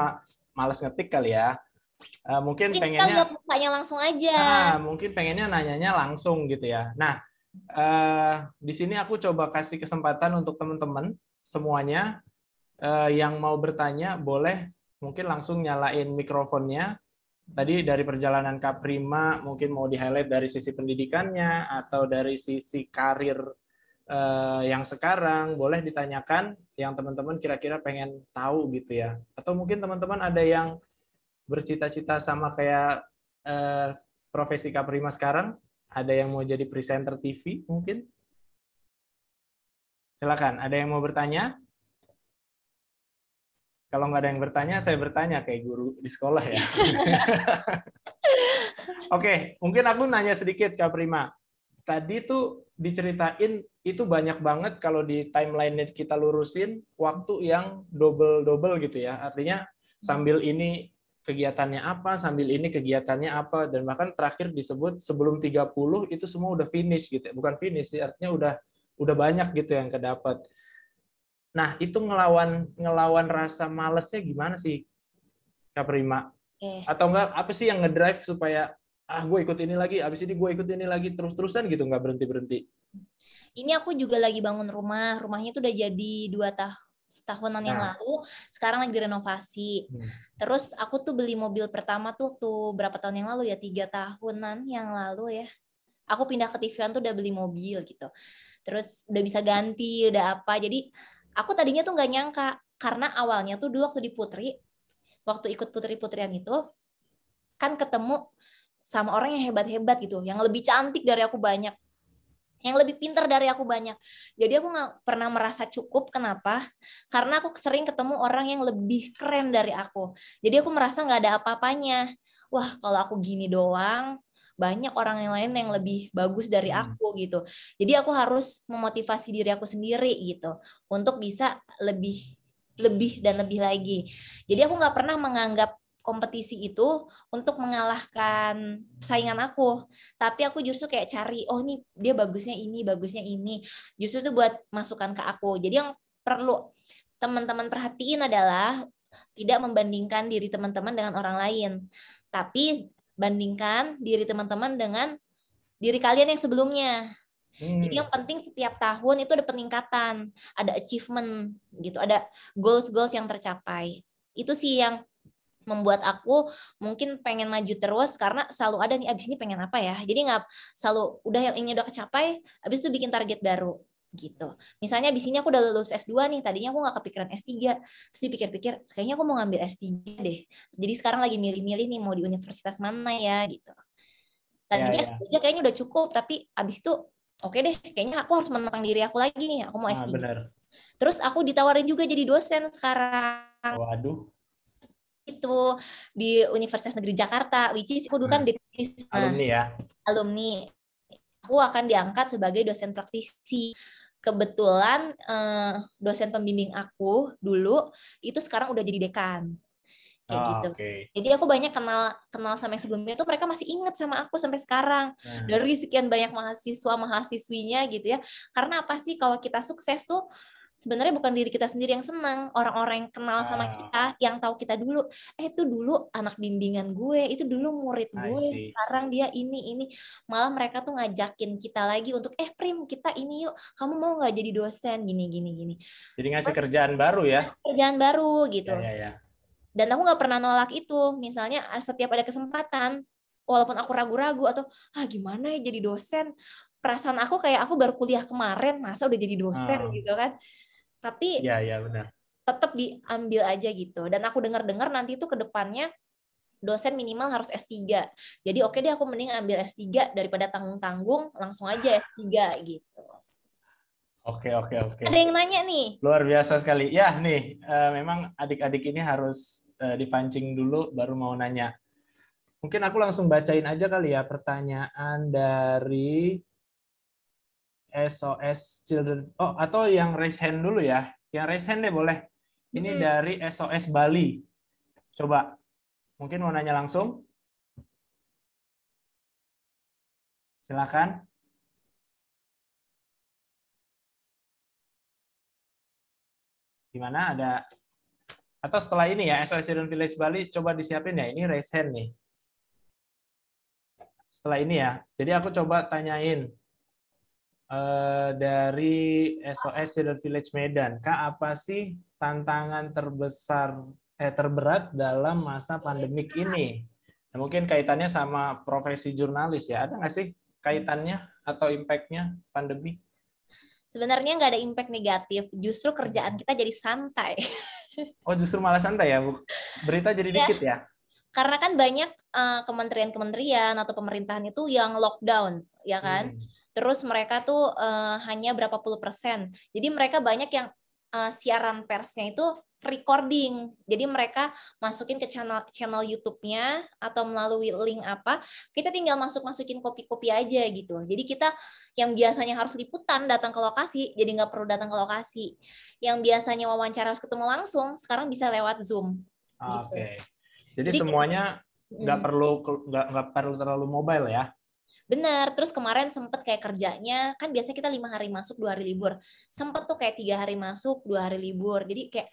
males ngetik kali ya. Mungkin pengennya lihat mukanya langsung aja. Mungkin pengennya nanyanya langsung gitu ya. Nah, di sini aku coba kasih kesempatan untuk teman-teman semuanya yang mau bertanya, boleh mungkin langsung nyalain mikrofonnya. Tadi dari perjalanan Kak Prima mungkin mau di-highlight dari sisi pendidikannya atau dari sisi karir yang sekarang, boleh ditanyakan yang teman-teman kira-kira pengen tahu gitu ya. Atau mungkin teman-teman ada yang bercita-cita sama kayak profesi Kak Prima sekarang, ada yang mau jadi presenter TV mungkin? Silakan, ada yang mau bertanya? Kalau nggak ada yang bertanya, saya bertanya kayak guru di sekolah ya. Oke, mungkin aku nanya sedikit Kak Prima. Tadi tuh diceritain itu banyak banget kalau di timeline kita lurusin waktu yang double gitu ya. Artinya sambil ini kegiatannya apa, sambil ini kegiatannya apa, dan bahkan terakhir disebut sebelum 30 itu semua udah finish gitu. Bukan finish sih, artinya udah banyak gitu yang kedapat. Nah, itu ngelawan rasa malesnya gimana sih, Kak Prima? Atau enggak, apa sih yang ngedrive supaya gue ikut ini lagi, abis ini gue ikut ini lagi, terus-terusan gitu, nggak berhenti-berhenti? Ini aku juga lagi bangun rumah. Rumahnya itu udah jadi 2 tahunan yang lalu. Sekarang lagi renovasi. Terus aku tuh beli mobil pertama tuh waktu berapa tahun yang lalu ya? 3 tahunan yang lalu ya. Aku pindah ke TV One tuh udah beli mobil gitu. Terus udah bisa ganti, udah apa. Jadi aku tadinya tuh nggak nyangka. Karena awalnya tuh dulu waktu di Putri, waktu ikut putri-putrian itu, kan ketemu sama orang yang hebat-hebat gitu. Yang lebih cantik dari aku banyak. Yang lebih pintar dari aku banyak. Jadi aku nggak pernah merasa cukup. Kenapa? Karena aku sering ketemu orang yang lebih keren dari aku. Jadi aku merasa nggak ada apa-apanya. Wah, kalau aku gini doang, banyak orang yang lain yang lebih bagus dari aku gitu. Jadi aku harus memotivasi diri aku sendiri gitu untuk bisa lebih dan lebih lagi. Jadi aku nggak pernah menganggap kompetisi itu untuk mengalahkan saingan aku, tapi aku justru kayak cari, oh nih dia bagusnya ini, justru itu buat masukan ke aku. Jadi yang perlu teman-teman perhatiin adalah tidak membandingkan diri teman-teman dengan orang lain, tapi bandingkan diri teman-teman dengan diri kalian yang sebelumnya. Jadi yang penting setiap tahun itu ada peningkatan, ada achievement gitu, ada goals yang tercapai. Itu sih yang membuat aku mungkin pengen maju terus, karena selalu ada nih abis ini pengen apa ya. Jadi nggak selalu udah yang ini udah kecapai, abis itu bikin target baru gitu. Misalnya di sini aku udah lulus S2 nih, tadinya aku nggak kepikiran S3, terus dipikir-pikir kayaknya aku mau ngambil S3 deh. Jadi sekarang lagi milih-milih nih mau di universitas mana ya gitu. Ya, Tadinya ya. S3 kayaknya udah cukup, tapi abis itu oke deh, kayaknya aku harus menantang diri aku lagi nih, aku mau Ah, S3. benar. Terus aku ditawarin juga jadi dosen sekarang Waduh. itu di Universitas Negeri Jakarta, which is aku dulu kan Nah, di alumni ya. alumni. Aku akan diangkat sebagai dosen praktisi. Kebetulan dosen pembimbing aku dulu itu sekarang udah jadi dekan. Kayak Oh, gitu. oke. Jadi aku banyak kenal sama yang sebelumnya tuh mereka masih ingat sama aku sampai sekarang. Nah, Dari sekian banyak mahasiswa-mahasiswinya gitu ya. Karena apa sih kalau kita sukses tuh sebenarnya bukan diri kita sendiri yang senang, orang-orang yang kenal sama kita, yang tahu kita dulu, itu dulu anak bimbingan gue, itu dulu murid I gue, see. sekarang dia ini. Malah mereka tuh ngajakin kita lagi untuk, Prim, kita ini yuk, kamu mau nggak jadi dosen, gini. Jadi ngasih Terus kerjaan baru ya? kerjaan baru gitu. Ya. Dan aku nggak pernah nolak itu. Misalnya setiap ada kesempatan, walaupun aku ragu-ragu atau gimana ya jadi dosen, perasaan aku kayak aku baru kuliah kemarin, masa udah jadi dosen gitu kan. Tapi Ya, benar. tetap diambil aja gitu. Dan aku dengar-dengar nanti itu ke depannya dosen minimal harus S3. Jadi oke deh aku mending ambil S3 daripada tanggung-tanggung, langsung aja S3 gitu. Oke. Ada yang nanya nih. Luar biasa sekali. Ya, nih, memang adik-adik ini harus dipancing dulu baru mau nanya. Mungkin aku langsung bacain aja kali ya pertanyaan dari SOS Children. Oh, atau yang raise hand dulu ya. Yang raise hand deh boleh. Ini dari SOS Bali. Coba, mungkin mau nanya langsung? Silakan. Gimana, ada? Atau setelah ini ya, SOS Children Village Bali, coba disiapin ya. Ini raise hand nih. Setelah ini ya. Jadi aku coba tanyain dari SOS Children Village Medan. Kak, apa sih tantangan terberat dalam masa pandemik ini? Nah, mungkin kaitannya sama profesi jurnalis ya. Ada nggak sih kaitannya atau impact-nya pandemi? Sebenarnya nggak ada impact negatif, justru kerjaan kita jadi santai. Oh, justru malah santai ya, Bu? Berita jadi Ya, dikit ya? karena kan banyak kementerian-kementerian atau pemerintahan itu yang lockdown, ya kan? Terus mereka tuh hanya berapa puluh %. Jadi mereka banyak yang siaran persnya itu recording. Jadi mereka masukin ke channel YouTube-nya atau melalui link apa, kita tinggal masukin kopi-kopi aja gitu. Jadi kita yang biasanya harus liputan datang ke lokasi, jadi nggak perlu datang ke lokasi. Yang biasanya wawancara harus ketemu langsung, sekarang bisa lewat Zoom. Gitu. Oke. Jadi semuanya nggak perlu terlalu mobile ya? Benar. Terus kemarin sempet kayak kerjanya, kan biasanya kita 5 hari masuk, 2 hari libur. Sempet tuh kayak 3 hari masuk, 2 hari libur. Jadi kayak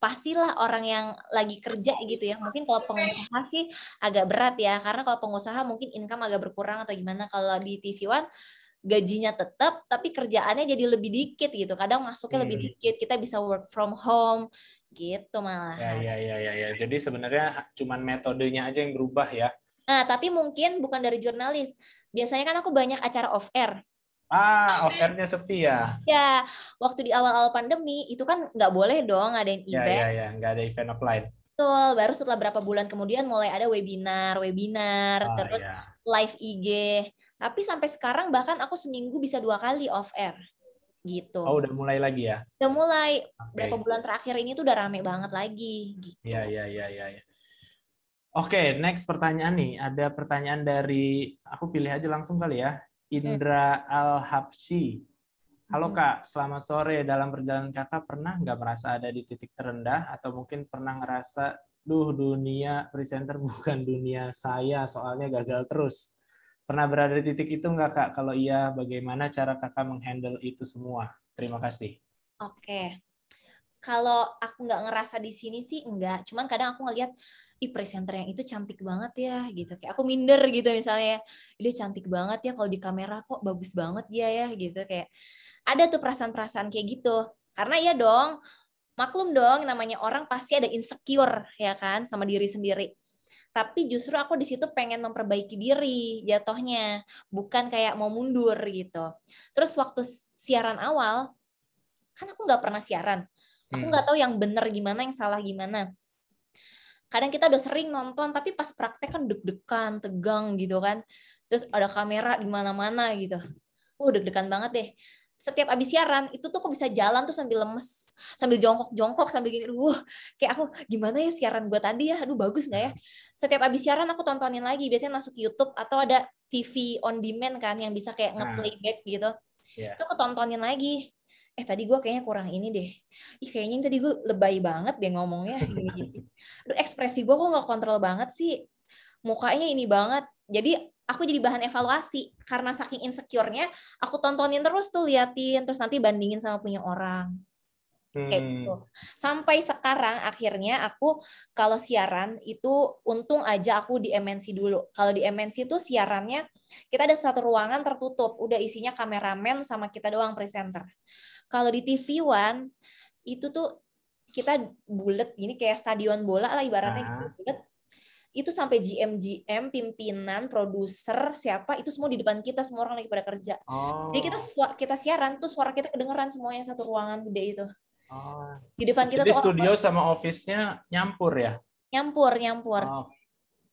pastilah orang yang lagi kerja gitu ya. Mungkin kalau pengusaha sih agak berat ya, karena kalau pengusaha mungkin income agak berkurang atau gimana. Kalau di TV One gajinya tetap, tapi kerjaannya jadi lebih dikit gitu. Kadang masuknya lebih dikit, kita bisa work from home gitu malah. Ya. Jadi sebenarnya cuman metodenya aja yang berubah ya. Nah, tapi mungkin bukan dari jurnalis. Biasanya kan aku banyak acara off air. Off air-nya sepi ya? Ya, waktu di awal-awal pandemi itu kan nggak boleh dong ngadain event. Ya, nggak ada event offline. Betul, baru setelah berapa bulan kemudian mulai ada webinar, terus live IG. Tapi sampai sekarang bahkan aku seminggu bisa 2 kali off air. Gitu. Oh, udah mulai lagi ya? Udah mulai. Berapa bulan terakhir ini tuh udah rame banget lagi. Gitu. Ya. Oke, next pertanyaan nih. Ada pertanyaan dari, aku pilih aja langsung kali ya. Indra Al-Habsyi. Halo Kak, selamat sore. Dalam perjalanan Kakak pernah nggak merasa ada di titik terendah? Atau mungkin pernah ngerasa, dunia presenter bukan dunia saya, soalnya gagal terus. Pernah berada di titik itu nggak Kak? Kalau iya, bagaimana cara Kakak menghandle itu semua? Terima kasih. Oke. Kalau aku nggak ngerasa di sini sih enggak. Cuman kadang aku ngeliat, presenter yang itu cantik banget ya gitu. Kayak aku minder gitu misalnya, dia cantik banget ya kalau di kamera kok bagus banget dia ya gitu. Kayak ada tuh perasaan-perasaan kayak gitu. Karena ya dong, maklum dong namanya orang pasti ada insecure ya kan sama diri sendiri. Tapi justru aku di situ pengen memperbaiki diri jatuhnya, bukan kayak mau mundur gitu. Terus waktu siaran awal, kan aku nggak pernah siaran. Aku nggak tahu yang benar gimana, yang salah gimana. Kadang kita udah sering nonton, tapi pas praktek kan deg-degan, tegang gitu kan. Terus ada kamera di mana-mana gitu. Deg-degan banget deh. Setiap abis siaran, itu tuh kok bisa jalan tuh sambil lemes, sambil jongkok-jongkok, sambil gini. Kayak aku, gimana ya siaran gue tadi ya? Aduh, bagus nggak ya? Setiap abis siaran aku tontonin lagi. Biasanya masuk YouTube atau ada TV on demand kan, yang bisa kayak nge-playback gitu. Itu aku tontonin lagi. Tadi gue kayaknya kurang ini deh. Kayaknya tadi gue lebay banget deh ngomongnya. Gini-gini. Aduh, ekspresi gue kok nggak kontrol banget sih. Mukanya ini banget. Jadi aku jadi bahan evaluasi. Karena saking insecure-nya, aku tontonin terus tuh, liatin. Terus nanti bandingin sama punya orang. Kayak gitu. Sampai sekarang akhirnya aku kalau siaran itu untung aja aku di MNC dulu. Kalau di MNC itu siarannya kita ada satu ruangan tertutup. Udah isinya kameramen sama kita doang presenter. Kalau di TV One itu tuh kita bulet gini kayak stadion bola lah ibaratnya gitu bulet. Itu sampai GM, pimpinan, produser, siapa itu semua di depan kita, semua orang lagi pada kerja. Jadi kita siaran tuh suara kita kedengeran semuanya satu ruangan gede itu. Di depan kita jadi tuh studio sama office-nya nyampur ya? Nyampur.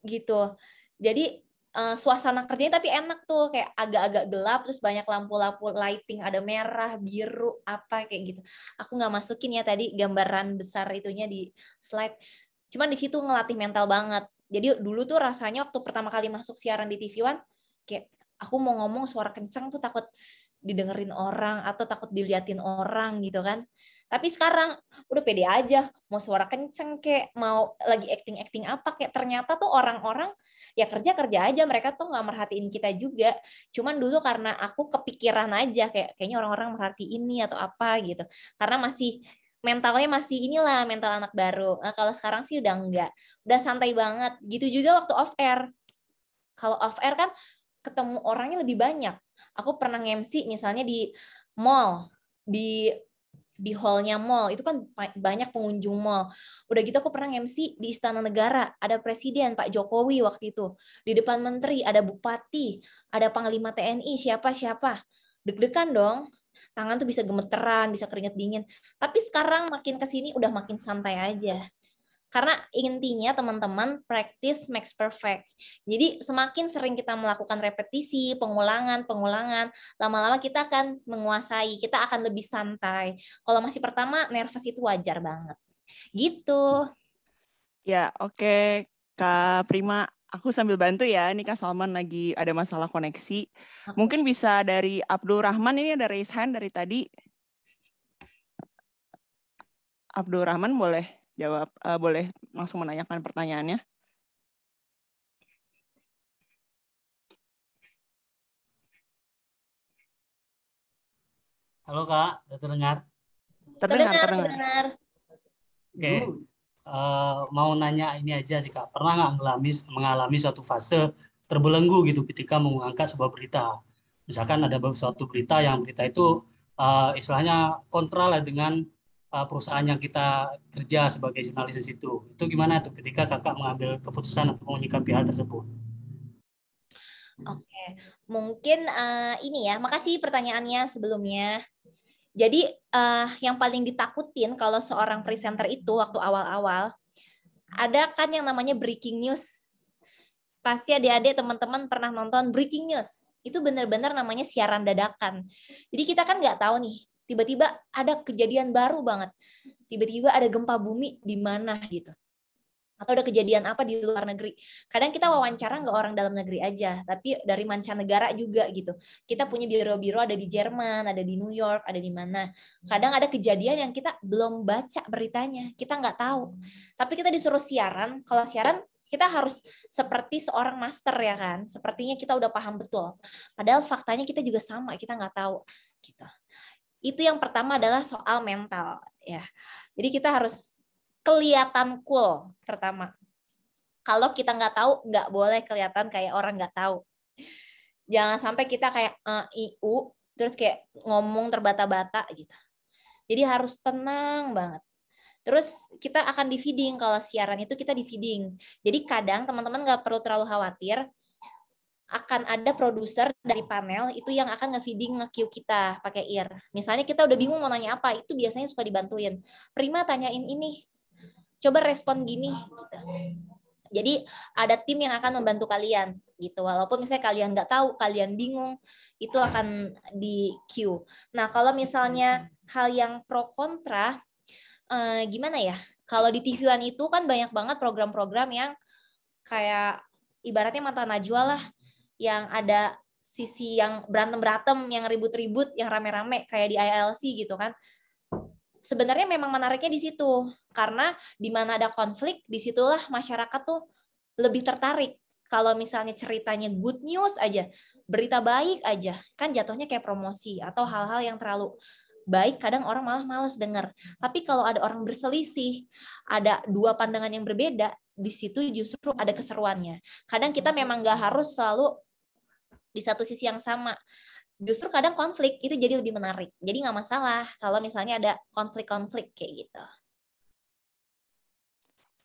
Gitu. Jadi suasana kerjanya tapi enak tuh, kayak agak-agak gelap, terus banyak lampu-lampu lighting, ada merah, biru, apa kayak gitu. Aku nggak masukin ya tadi gambaran besar itunya di slide. Cuman di situ ngelatih mental banget. Jadi dulu tuh rasanya waktu pertama kali masuk siaran di TV One, kayak aku mau ngomong suara kencang tuh takut didengerin orang atau takut diliatin orang gitu kan. Tapi sekarang udah pede aja, mau suara kenceng kayak mau lagi acting apa kayak ternyata tuh orang-orang ya kerja aja, mereka tuh nggak merhatiin kita juga. Cuman dulu karena aku kepikiran aja kayaknya orang-orang merhatiin ini atau apa gitu. Karena mentalnya masih inilah mental anak baru. Nah, kalau sekarang sih udah enggak. Udah santai banget. Gitu juga waktu off air. Kalau off air kan ketemu orangnya lebih banyak. Aku pernah nge-MC misalnya di mall, di hall-nya mall, itu kan banyak pengunjung mall. Udah gitu aku pernah MC di Istana Negara, ada Presiden Pak Jokowi waktu itu. Di depan Menteri, ada Bupati, ada Panglima TNI, siapa-siapa. Deg-degan dong. Tangan tuh bisa gemeteran, bisa keringet dingin. Tapi sekarang makin kesini udah makin santai aja. Karena intinya teman-teman, practice makes perfect. Jadi semakin sering kita melakukan repetisi, pengulangan, lama-lama kita akan menguasai, kita akan lebih santai. Kalau masih pertama, nervous itu wajar banget. Gitu. Ya, oke. Kak Prima, aku sambil bantu ya. Ini Kak Salman lagi ada masalah koneksi. Mungkin bisa dari Abdul Rahman, ini ada raise hand dari tadi. Abdul Rahman boleh jawab, boleh langsung menanyakan pertanyaannya. Halo Kak, terdengar? Terdengar. Oke, mau nanya ini aja sih Kak, pernah nggak mengalami suatu fase terbelenggu gitu ketika mengangkat sebuah berita? Misalkan ada suatu berita yang berita itu istilahnya kontra lah dengan perusahaan yang kita kerja sebagai jurnalis di situ. Itu gimana tuh ketika kakak mengambil keputusan atau menyikapi hal tersebut? Oke, mungkin ini ya, makasih pertanyaannya sebelumnya. Jadi yang paling ditakutin kalau seorang presenter itu waktu awal-awal, ada kan yang namanya breaking news. Pasti adik-adik teman-teman pernah nonton breaking news. Itu benar-benar namanya siaran dadakan. Jadi kita kan nggak tahu nih, tiba-tiba ada kejadian baru banget. Tiba-tiba ada gempa bumi di mana gitu. Atau ada kejadian apa di luar negeri. Kadang kita wawancara nggak orang dalam negeri aja, tapi dari mancanegara juga gitu. Kita punya biro-biro ada di Jerman, ada di New York, ada di mana. Kadang ada kejadian yang kita belum baca beritanya, kita nggak tahu. Tapi kita disuruh siaran, kalau siaran kita harus seperti seorang master ya kan, sepertinya kita udah paham betul. Padahal faktanya kita juga sama, kita nggak tahu. Gitu. Itu yang pertama adalah soal mental ya. Jadi kita harus kelihatan cool pertama. Kalau kita nggak tahu, nggak boleh kelihatan kayak orang nggak tahu. Jangan sampai kita kayak IU, terus kayak ngomong terbata-bata gitu. Jadi harus tenang banget. Terus kita akan di feeding, kalau siaran itu kita di feeding. Jadi kadang teman-teman nggak perlu terlalu khawatir. akan ada produser dari panel itu yang akan nge-feeding nge-cue kita pakai ear. Misalnya kita udah bingung mau nanya apa, itu biasanya suka dibantuin. Prima tanyain ini, coba respon gini. Gitu. Jadi ada tim yang akan membantu kalian gitu. Walaupun misalnya kalian nggak tahu, kalian bingung, itu akan di-cue. Nah kalau misalnya hal yang pro kontra, gimana ya? Kalau di TV One itu kan banyak banget program-program yang kayak ibaratnya Mata Najwa lah, yang ada sisi yang berantem-berantem, yang ribut-ribut, yang rame-rame kayak di ILC gitu kan. Sebenarnya memang menariknya di situ, karena di mana ada konflik, disitulah masyarakat tuh lebih tertarik. Kalau misalnya ceritanya good news aja, berita baik aja, kan jatuhnya kayak promosi atau hal-hal yang terlalu baik, kadang orang malah males dengar. Tapi kalau ada orang berselisih, ada dua pandangan yang berbeda, di situ justru ada keseruannya. Kadang kita memang nggak harus selalu di satu sisi yang sama. Justru kadang konflik itu jadi lebih menarik. Jadi nggak masalah kalau misalnya ada konflik-konflik kayak gitu.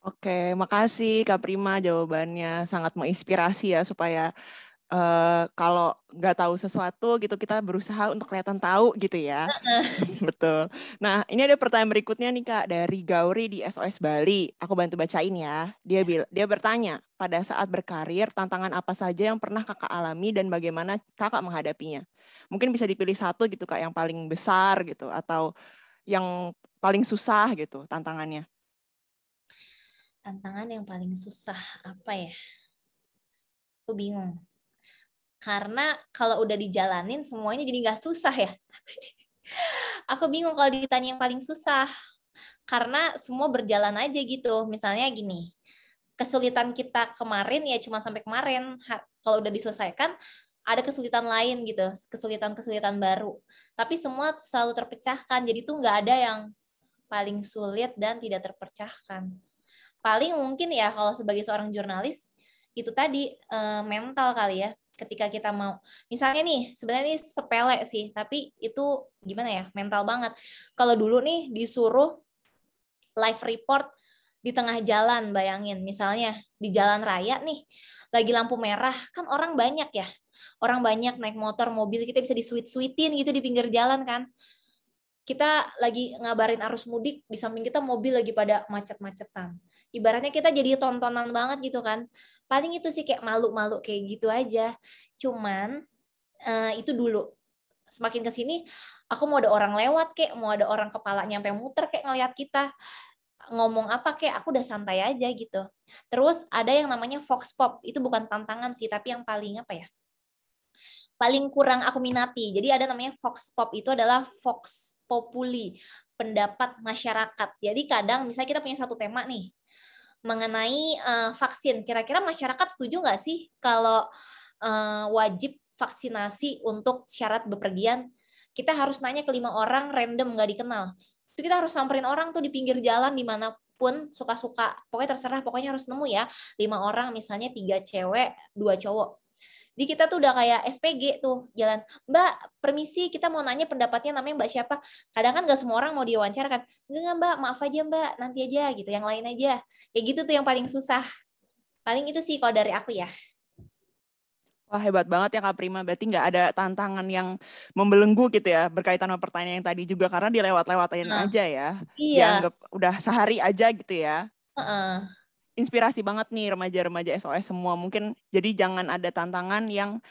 Oke, makasih Kak Prima, jawabannya sangat menginspirasi ya, supaya kalau nggak tahu sesuatu gitu kita berusaha untuk kelihatan tahu gitu ya. Betul. Nah, ini ada pertanyaan berikutnya nih Kak dari Gauri di SOS Bali. Aku bantu bacain ya. Dia bertanya, pada saat berkarir tantangan apa saja yang pernah Kakak alami dan bagaimana Kakak menghadapinya? Mungkin bisa dipilih satu gitu Kak, yang paling besar gitu atau yang paling susah gitu tantangannya. Tantangan yang paling susah apa ya? Aku bingung. Karena kalau udah dijalanin semuanya jadi nggak susah ya. Aku bingung kalau ditanya yang paling susah. Karena semua berjalan aja gitu. Misalnya gini, kesulitan kita kemarin ya cuma sampai kemarin. Kalau udah diselesaikan, ada kesulitan lain gitu, kesulitan-kesulitan baru. Tapi semua selalu terpecahkan, jadi tuh nggak ada yang paling sulit dan tidak terpecahkan. Paling mungkin ya kalau sebagai seorang jurnalis, itu tadi mental kali ya. Ketika kita mau, misalnya nih, sebenarnya ini sepele sih, tapi itu gimana ya, mental banget. Kalau dulu nih disuruh live report di tengah jalan, bayangin, misalnya di jalan raya nih, lagi lampu merah, kan orang banyak ya, orang banyak naik motor, mobil, kita bisa disuit-suitin gitu di pinggir jalan kan. Kita lagi ngabarin arus mudik, di samping kita mobil lagi pada macet-macetan. Ibaratnya kita jadi tontonan banget gitu kan. Paling itu sih kayak malu-malu kayak gitu aja. Cuman itu dulu. Semakin kesini, aku mau ada orang lewat kayak, mau ada orang kepalanya sampai muter kayak ngelihat kita. Ngomong apa kayak, aku udah santai aja gitu. Terus ada yang namanya vox pop. Itu bukan tantangan sih, tapi yang paling apa ya? Paling kurang aku minati. Jadi ada namanya vox pop, itu adalah vox populi, pendapat masyarakat. Jadi kadang misalnya kita punya satu tema nih mengenai vaksin. Kira-kira masyarakat setuju nggak sih kalau wajib vaksinasi untuk syarat bepergian? Kita harus nanya ke 5 orang random nggak dikenal. Itu kita harus samperin orang tuh di pinggir jalan dimanapun suka-suka. Pokoknya terserah, pokoknya harus nemu ya. 5 orang misalnya 3 cewek, 2 cowok. Jadi kita tuh udah kayak SPG tuh jalan, Mbak permisi kita mau nanya pendapatnya, namanya Mbak siapa. Kadang kan nggak semua orang mau diwawancara kan, enggak Mbak maaf aja Mbak nanti aja gitu, yang lain aja. Kayak gitu tuh yang paling susah. Paling itu sih kalau dari aku ya. Wah, hebat banget ya Kak Prima. Berarti nggak ada tantangan yang membelenggu gitu ya, berkaitan sama pertanyaan yang tadi juga, karena dilewat-lewatin aja ya. Iya. Dianggap udah sehari aja gitu ya. Uh-uh. Inspirasi banget nih remaja-remaja SOS semua. Mungkin jadi jangan ada tantangan yang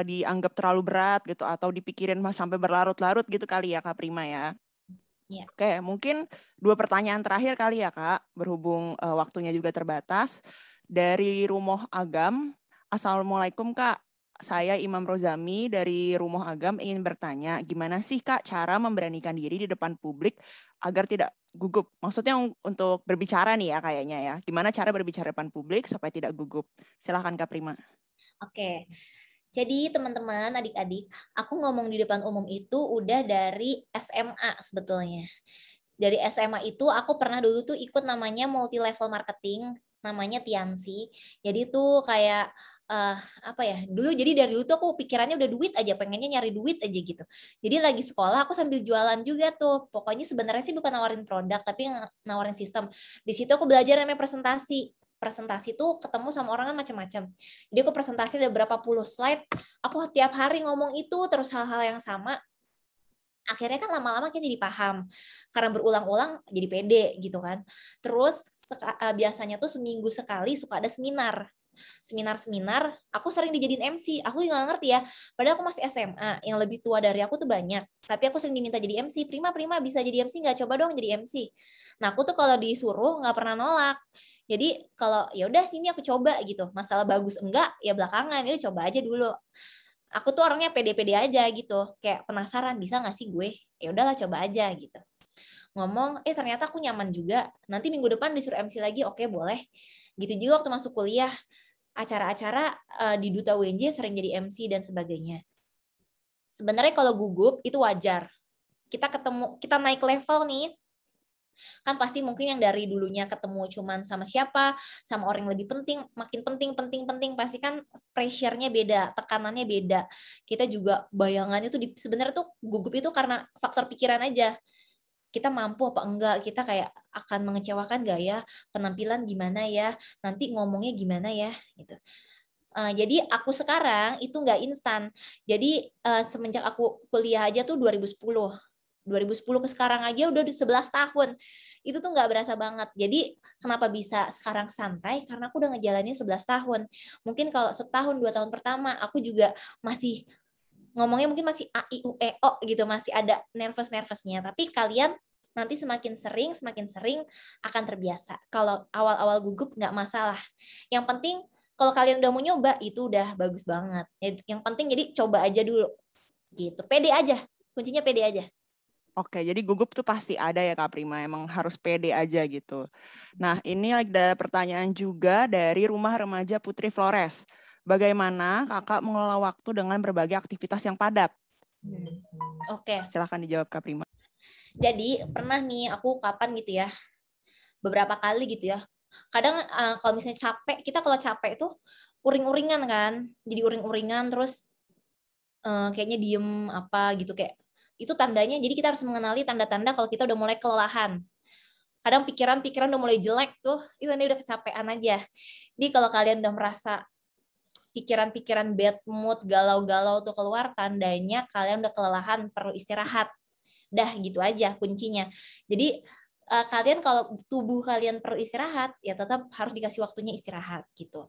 dianggap terlalu berat gitu, atau dipikirin sampai berlarut-larut gitu kali ya Kak Prima ya. Yeah. Oke, mungkin 2 pertanyaan terakhir kali ya Kak, berhubung waktunya juga terbatas. Dari Rumoh Agam, Assalamualaikum Kak, saya Imam Rozami dari Rumoh Agam ingin bertanya, gimana sih Kak cara memberanikan diri di depan publik agar tidak gugup? Maksudnya untuk berbicara nih ya kayaknya ya. Gimana cara berbicara depan publik supaya tidak gugup? Silahkan Kak Prima. Oke. Jadi teman-teman, adik-adik, aku ngomong di depan umum itu udah dari SMA sebetulnya. Dari SMA itu aku pernah dulu tuh ikut namanya multi level marketing, namanya Tiansi. Jadi tuh kayak apa ya, dulu jadi dari dulu tuh aku pikirannya udah duit aja, pengennya nyari duit aja gitu. Jadi lagi sekolah aku sambil jualan juga tuh. Pokoknya sebenarnya sih bukan nawarin produk, tapi nawarin sistem. Di situ aku belajar namanya presentasi. presentasi tuh ketemu sama orang kan macam-macam. Jadi aku presentasi ada berapa puluh slide, aku tiap hari ngomong itu terus hal-hal yang sama. Akhirnya kan lama-lama kita jadi paham. Karena berulang-ulang jadi pede gitu kan. Terus biasanya tuh seminggu sekali suka ada seminar. Seminar-seminar, aku sering dijadiin MC. Aku nggak ngerti ya. Padahal aku masih SMA, yang lebih tua dari aku tuh banyak. Tapi aku sering diminta jadi MC. Prima bisa jadi MC nggak? Coba dong jadi MC. Nah aku tuh kalau disuruh nggak pernah nolak. Jadi kalau ya udah sini aku coba gitu. Masalah bagus enggak ya belakangan. Ini coba aja dulu. Aku tuh orangnya pede-pede aja gitu. Kayak penasaran bisa nggak sih gue? Ya udahlah coba aja gitu. Ngomong, ternyata aku nyaman juga. Nanti minggu depan disuruh MC lagi, oke boleh. Gitu juga waktu masuk kuliah. Acara-acara di Duta UNJ sering jadi MC dan sebagainya. Sebenarnya kalau gugup itu wajar. Kita naik level nih, kan pasti mungkin yang dari dulunya ketemu cuman sama siapa, sama orang yang lebih penting, makin penting, pasti kan pressure-nya beda, tekanannya beda. Kita juga bayangannya tuh sebenarnya tuh gugup itu karena faktor pikiran aja. Kita mampu apa enggak, kita kayak akan mengecewakan gak ya, penampilan gimana ya, nanti ngomongnya gimana ya, gitu. Jadi aku sekarang itu nggak instan. Jadi semenjak aku kuliah aja tuh 2010 ke sekarang aja udah 11 tahun. Itu tuh nggak berasa banget. Jadi kenapa bisa sekarang santai? Karena aku udah ngejalanin 11 tahun. Mungkin kalau setahun, 2 tahun pertama, aku juga masih ngomongnya mungkin masih a, i, u, e, o gitu. Masih ada nervous-nervousnya. Tapi kalian nanti semakin sering akan terbiasa. Kalau awal-awal gugup nggak masalah. Yang penting kalau kalian udah mau nyoba, itu udah bagus banget. Yang penting jadi coba aja dulu. Gitu. Pede aja. Kuncinya pede aja. Oke, jadi gugup tuh pasti ada ya Kak Prima, emang harus pede aja gitu. Nah, ini ada pertanyaan juga dari Rumah Remaja Putri Flores. Bagaimana Kakak mengelola waktu dengan berbagai aktivitas yang padat? Oke. Silahkan dijawab Kak Prima. Jadi pernah nih aku kapan gitu ya, beberapa kali gitu ya. Kadang kalau misalnya capek, kita kalau capek tuh uring-uringan kan, jadi uring-uringan terus kayaknya diem apa gitu kayak itu tandanya. Jadi kita harus mengenali tanda-tanda kalau kita udah mulai kelelahan. Kadang pikiran udah mulai jelek tuh, itu nanti udah kecapean aja. Jadi kalau kalian udah merasa pikiran-pikiran bad mood, galau-galau tuh keluar, tandanya kalian udah kelelahan, perlu istirahat. Dah gitu aja kuncinya. Jadi kalian kalau tubuh kalian perlu istirahat, ya tetap harus dikasih waktunya istirahat gitu.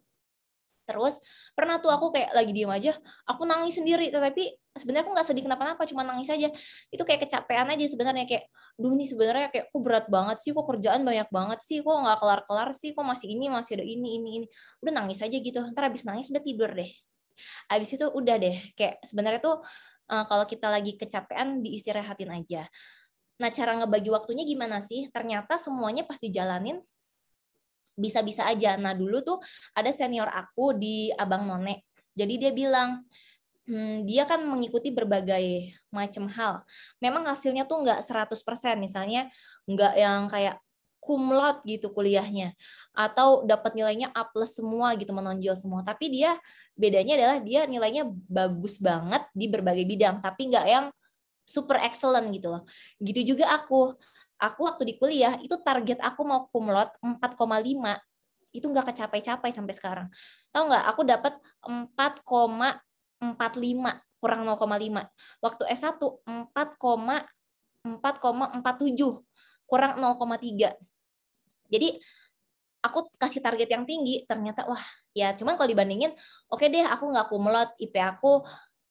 Terus pernah tuh aku kayak lagi diem aja, aku nangis sendiri, tapi sebenarnya aku nggak sedih kenapa-napa, cuma nangis aja. Itu kayak kecapean aja sebenarnya, kayak, duh nih sebenarnya kayak kok berat banget sih, kok kerjaan banyak banget sih, kok nggak kelar-kelar sih, kok masih ada ini. Udah nangis aja gitu, ntar habis nangis udah tidur deh. Habis itu udah deh, kayak sebenarnya tuh kalau kita lagi kecapean diistirahatin aja. Nah cara ngebagi waktunya gimana sih? Ternyata semuanya pas dijalanin bisa-bisa aja. Nah dulu tuh ada senior aku di Abang None. Jadi dia bilang, dia kan mengikuti berbagai macam hal. Memang hasilnya tuh nggak 100%. Misalnya nggak yang kayak cum laude gitu kuliahnya. Atau dapat nilainya A+ semua gitu, menonjol semua. Tapi dia bedanya adalah dia nilainya bagus banget di berbagai bidang. Tapi nggak yang super excellent gitu loh. Gitu juga aku. Aku waktu di kuliah, itu target aku mau cum laude 4,5. Itu nggak kecapai-capai sampai sekarang. Tahu nggak, aku dapat 4,45, kurang 0,5. Waktu S1, 4,47, kurang 0,3. Jadi, aku kasih target yang tinggi, ternyata wah, ya cuman kalau dibandingin, oke deh, aku nggak cum laude, IP aku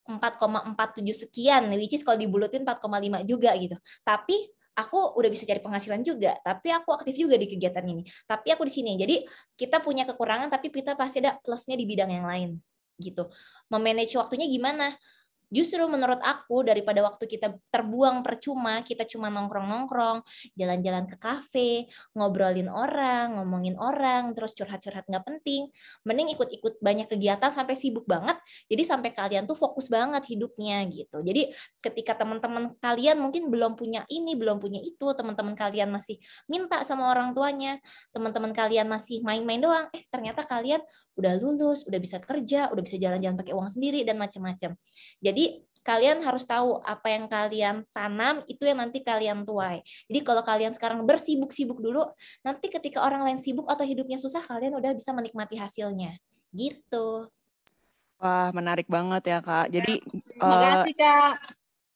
4,47 sekian, which is kalau dibulutin 4,5 juga gitu. Tapi aku udah bisa cari penghasilan juga, tapi aku aktif juga di kegiatan ini. Tapi aku di sini. Jadi kita punya kekurangan, tapi kita pasti ada plusnya di bidang yang lain. Gitu. Memanage waktunya gimana? Justru menurut aku, daripada waktu kita terbuang percuma, kita cuma nongkrong-nongkrong, jalan-jalan ke kafe, ngobrolin orang, ngomongin orang, terus curhat-curhat nggak penting, mending ikut-ikut banyak kegiatan sampai sibuk banget, jadi sampai kalian tuh fokus banget hidupnya gitu. Jadi ketika teman-teman kalian mungkin belum punya ini, belum punya itu, teman-teman kalian masih minta sama orang tuanya, teman-teman kalian masih main-main doang, ternyata kalian udah lulus, udah bisa kerja, udah bisa jalan-jalan pakai uang sendiri, dan macam-macam. Jadi kalian harus tahu apa yang kalian tanam itu yang nanti kalian tuai. Jadi kalau kalian sekarang bersibuk-sibuk dulu, nanti ketika orang lain sibuk atau hidupnya susah, kalian udah bisa menikmati hasilnya. Gitu. Wah, menarik banget ya, Kak. Jadi Terima kasih, Kak.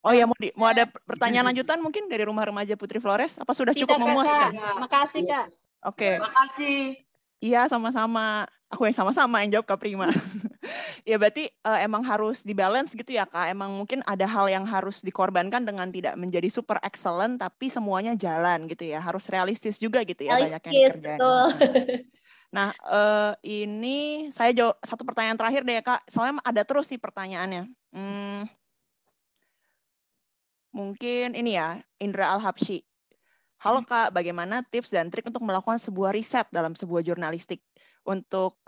oh ya, mau ada pertanyaan lanjutan mungkin dari Rumah Remaja Putri Flores? Apa sudah Tidak, cukup memuaskan? Kak. Makasih, Kak. Oke. Makasih. Iya, sama-sama. Aku yang sama-sama yang jawab Kak Prima. Ya berarti emang harus dibalance gitu ya, Kak. Emang mungkin ada hal yang harus dikorbankan dengan tidak menjadi super excellent, tapi semuanya jalan gitu ya. Harus realistis juga gitu ya, banyak yang dikerjain. Betul. Nah, ini saya jawab satu pertanyaan terakhir deh, Kak. Soalnya ada terus nih pertanyaannya. Mungkin ini ya, Indra Al-Habsyi. Halo Kak, bagaimana tips dan trik untuk melakukan sebuah riset dalam sebuah jurnalistik untuk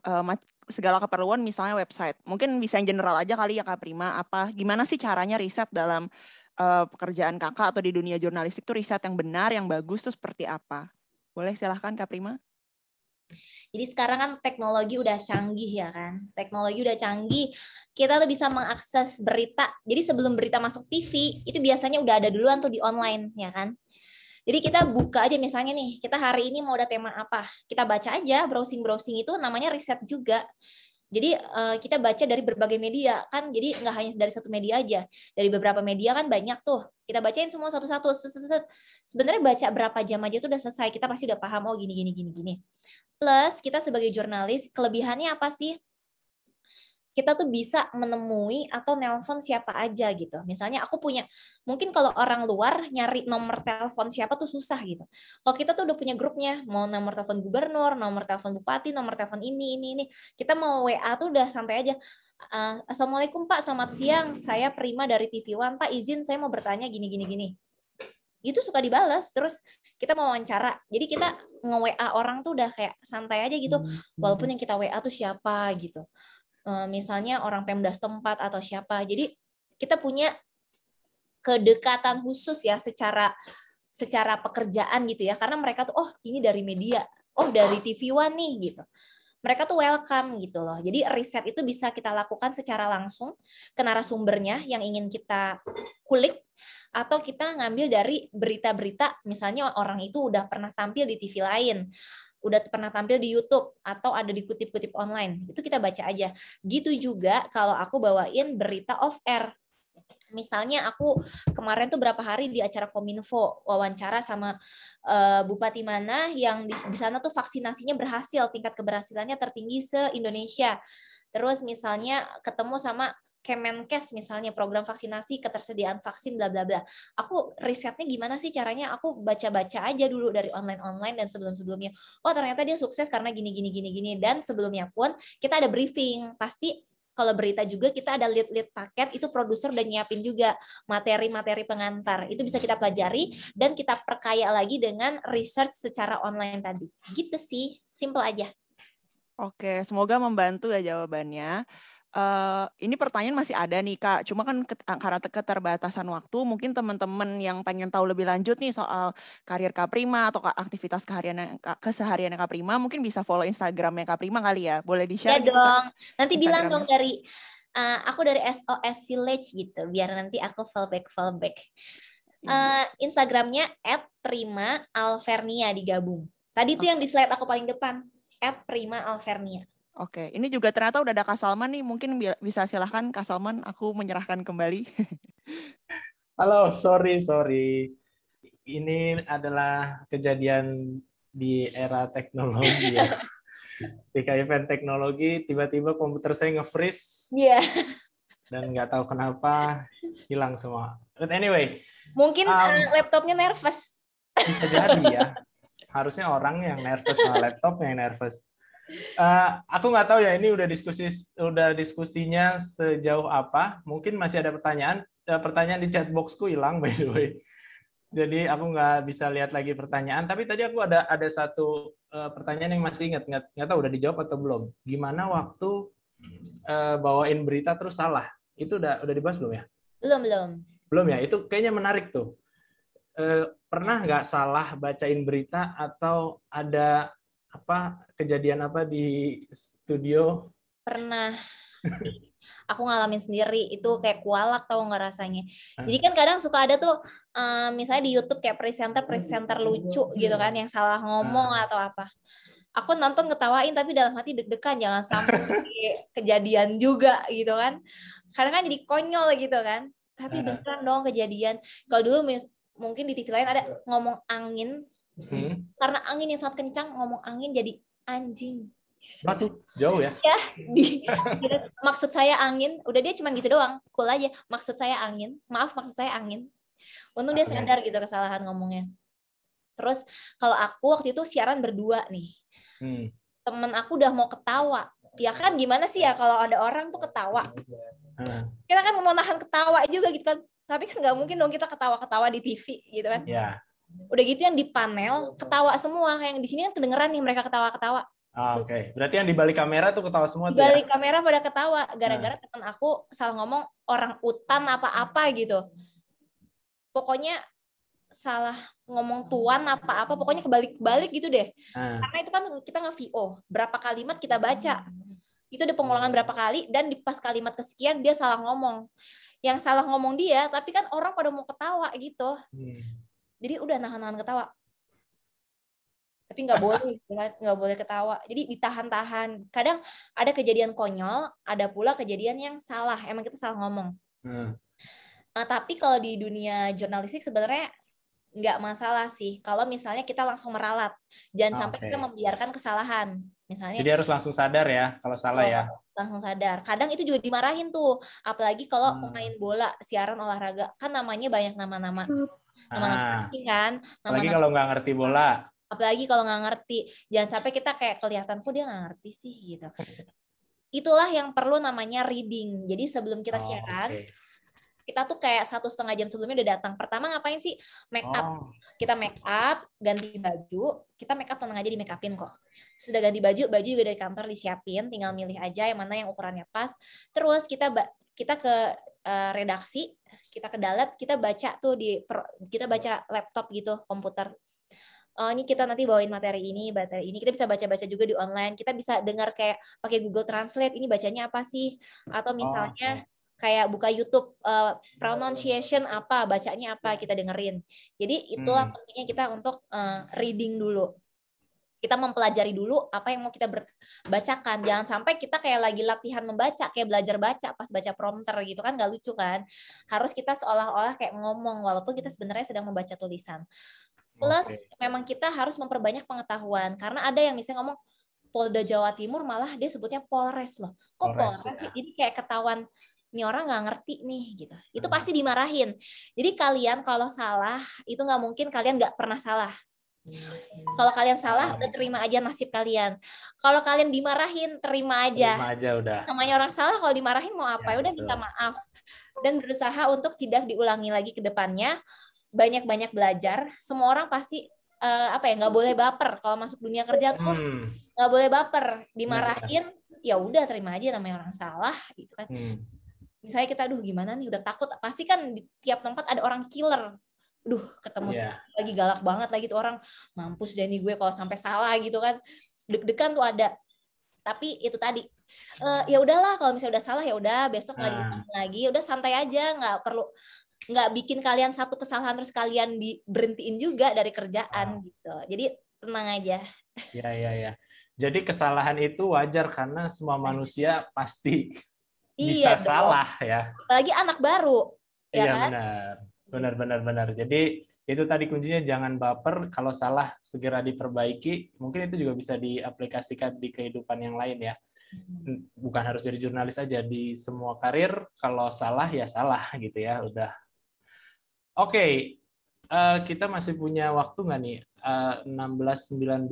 segala keperluan misalnya website? Mungkin bisa yang general aja kali ya Kak Prima. Gimana sih caranya riset dalam pekerjaan Kakak atau di dunia jurnalistik itu riset yang benar, yang bagus itu seperti apa? Boleh silahkan Kak Prima. Jadi sekarang kan teknologi udah canggih ya kan. Teknologi udah canggih, kita tuh bisa mengakses berita. Jadi sebelum berita masuk TV, itu biasanya udah ada duluan tuh di online ya kan. Jadi kita buka aja misalnya nih, kita hari ini mau ada tema apa. Kita baca aja, browsing-browsing itu namanya riset juga. Jadi kita baca dari berbagai media kan, jadi nggak hanya dari satu media aja. Dari beberapa media kan banyak tuh. Kita bacain semua satu-satu. Sebenarnya baca berapa jam aja tuh udah selesai. Kita pasti udah paham, oh gini. Plus kita sebagai jurnalis, kelebihannya apa sih? Kita tuh bisa menemui atau nelpon siapa aja gitu. Misalnya aku punya, mungkin kalau orang luar nyari nomor telepon siapa tuh susah gitu. Kalau kita tuh udah punya grupnya, mau nomor telepon gubernur, nomor telepon bupati, nomor telepon ini. Kita mau WA tuh udah santai aja. Assalamualaikum Pak, selamat siang. Saya Prima dari TV One. Pak izin saya mau bertanya gini. Itu suka dibalas, terus kita mau wawancara. Jadi kita nge-WA orang tuh udah kayak santai aja gitu. Walaupun yang kita WA tuh siapa gitu. Misalnya orang Pemda setempat atau siapa. Jadi kita punya kedekatan khusus ya secara pekerjaan gitu ya. Karena mereka tuh oh ini dari media, oh dari TV One nih gitu. Mereka tuh welcome gitu loh. Jadi riset itu bisa kita lakukan secara langsung ke narasumbernya yang ingin kita kulik, atau kita ngambil dari berita-berita, misalnya orang itu udah pernah tampil di TV lain, udah pernah tampil di YouTube, atau ada di kutip-kutip online, itu kita baca aja. Gitu juga kalau aku bawain berita off air. Misalnya aku kemarin tuh berapa hari di acara Kominfo, wawancara sama bupati mana yang di sana tuh vaksinasinya berhasil, tingkat keberhasilannya tertinggi se-Indonesia. Terus misalnya ketemu sama Kemenkes misalnya, program vaksinasi, ketersediaan vaksin, bla bla bla. Aku risetnya gimana sih caranya? Aku baca-baca aja dulu dari online dan sebelum-sebelumnya. Oh ternyata dia sukses karena gini. Dan sebelumnya pun kita ada briefing. Pasti kalau berita juga kita ada lead paket, itu produser udah nyiapin juga materi-materi pengantar. Itu bisa kita pelajari dan kita perkaya lagi dengan research secara online tadi. Gitu sih, simple aja. Oke, semoga membantu ya jawabannya. Ini pertanyaan masih ada nih Kak, cuma kan karena keterbatasan waktu, mungkin teman-teman yang pengen tahu lebih lanjut nih soal karir Kak Prima atau aktivitas keseharian Kak Prima, mungkin bisa follow Instagramnya Kak Prima kali ya, boleh di-share gitu dong. Kak? Nanti bilang dong dari aku dari SOS Village gitu, biar nanti aku fallback. Instagramnya @prima_alvernia digabung. Tadi itu yang di slide aku paling depan, @prima_alvernia. Oke, ini juga ternyata udah ada Kak Salman nih, mungkin bisa silahkan Kak Salman, aku menyerahkan kembali. Halo, sorry. Ini adalah kejadian di era teknologi ya. Ketika event teknologi, tiba-tiba komputer saya nge-freeze. Iya. Dan nggak tahu kenapa hilang semua. But anyway. Mungkin laptopnya nervous. Bisa jadi ya. Harusnya orang yang nervous, laptop yang nervous. Aku nggak tahu ya ini udah diskusinya sejauh apa. Mungkin masih ada pertanyaan di chatboxku hilang by the way. Jadi aku nggak bisa lihat lagi pertanyaan. Tapi tadi aku ada satu pertanyaan yang masih ingat, nggak tahu udah dijawab atau belum. Gimana waktu bawain berita terus salah? Itu udah dibahas belum ya? Belum ya. Itu kayaknya menarik tuh. Pernah nggak salah bacain berita atau ada kejadian apa di studio? Pernah. Aku ngalamin sendiri, itu kayak kualak tau nggak rasanya. Jadi kan kadang suka ada tuh misalnya di YouTube kayak presenter lucu gitu kan yang salah ngomong atau apa. Aku nonton ketawain tapi dalam hati deg-degan jangan sampai kejadian juga gitu kan. Karena kan jadi konyol gitu kan. Tapi beneran dong kejadian. Kalau dulu mungkin di TV lain ada ngomong angin. Karena angin yang sangat kencang, ngomong angin jadi anjing. Waduh, jauh ya. Ya, maksud saya angin, udah dia cuma gitu doang, cool aja. Maksud saya angin, maaf maksud saya angin. Untung dia sadar gitu kesalahan ngomongnya. Terus kalau aku waktu itu siaran berdua nih, temen aku udah mau ketawa. Ya kan gimana sih ya kalau ada orang tuh ketawa. Kita kan mau nahan ketawa juga gitu kan. Tapi kan nggak mungkin dong kita ketawa-ketawa di TV gitu kan. Ya. Udah gitu yang di panel ketawa semua, kayak yang di sini kan kedengeran nih mereka ketawa-ketawa. Oke. Berarti yang di balik kamera tuh ketawa semua tuh ya? Di balik kamera pada ketawa gara-gara teman aku salah ngomong orang utan apa-apa gitu. Pokoknya salah ngomong tuan apa-apa, pokoknya kebalik-balik gitu deh. Karena itu kan kita nge-VO, berapa kalimat kita baca. Itu ada pengulangan berapa kali dan di pas kalimat kesekian dia salah ngomong. Yang salah ngomong dia, tapi kan orang pada mau ketawa gitu. Jadi udah nahan-nahan ketawa. Tapi nggak boleh ketawa. Jadi ditahan-tahan. Kadang ada kejadian konyol, ada pula kejadian yang salah. Emang kita salah ngomong. Tapi kalau di dunia jurnalistik sebenarnya nggak masalah sih. Kalau misalnya kita langsung meralat, jangan sampai kita membiarkan kesalahan. Misalnya. Jadi harus langsung sadar ya kalau salah ya. Langsung sadar. Kadang itu juga dimarahin tuh. Apalagi kalau pemain bola, siaran olahraga, kan namanya banyak nama-nama. Nama-nama kan. Apalagi kalau nggak ngerti bola. Apalagi kalau nggak ngerti, jangan sampai kita kayak kelihatan kok dia nggak ngerti sih gitu. Itulah yang perlu namanya reading. Jadi sebelum kita siaran, kita tuh kayak 1,5 jam sebelumnya udah datang. Pertama ngapain sih? Make up. Kita make up, ganti baju. Kita make up tenang aja di make upin kok. Sudah ganti baju juga dari kantor disiapin. Tinggal milih aja yang mana yang ukurannya pas. Terus kita ke redaksi, kita ke dalet, kita baca tuh kita baca laptop gitu, komputer. Ini kita nanti bawain materi ini. Kita bisa baca-baca juga di online. Kita bisa dengar kayak pakai Google Translate, ini bacanya apa sih? Atau misalnya kayak buka YouTube pronunciation apa, bacanya apa, kita dengerin. Jadi itulah pentingnya kita untuk reading dulu. Kita mempelajari dulu apa yang mau kita bacakan. Jangan sampai kita kayak lagi latihan membaca, kayak belajar baca pas baca prompter gitu kan, nggak lucu kan. Harus kita seolah-olah kayak ngomong walaupun kita sebenarnya sedang membaca tulisan. Plus memang kita harus memperbanyak pengetahuan karena ada yang misalnya ngomong Polda Jawa Timur malah dia sebutnya Polres loh. Kok Polres? Ya. Jadi kayak ketahuan nih orang nggak ngerti nih gitu. Itu pasti dimarahin. Jadi kalian kalau salah itu nggak mungkin kalian nggak pernah salah. Kalau kalian salah udah terima aja nasib kalian. Kalau kalian dimarahin terima aja. Terima aja udah. Namanya orang salah kalau dimarahin mau apa? Ya udah minta maaf dan berusaha untuk tidak diulangi lagi ke depannya. Banyak-banyak belajar. Semua orang pasti nggak boleh baper kalau masuk dunia kerja tuh nggak boleh baper. Dimarahin ya udah terima aja namanya orang salah gitu kan. Misalnya kita gimana nih udah takut pasti kan di tiap tempat ada orang killer. Ketemu lagi galak banget lagi tuh orang, mampus deh nih gue kalau sampai salah gitu kan. Deg-degan tuh ada. Tapi itu tadi ya udahlah kalau misalnya udah salah ya udah besok nggak diulangi lagi, udah santai aja, nggak bikin kalian satu kesalahan terus kalian diberhentiin juga dari kerjaan gitu. Jadi tenang aja. Ya. Jadi kesalahan itu wajar karena semua manusia pasti bisa salah ya. Apalagi anak baru. Iya kan? Benar. Jadi itu tadi kuncinya jangan baper, kalau salah segera diperbaiki. Mungkin itu juga bisa diaplikasikan di kehidupan yang lain ya. Bukan harus jadi jurnalis aja, di semua karir kalau salah ya salah gitu ya udah. Oke, kita masih punya waktu nggak nih? 16-19,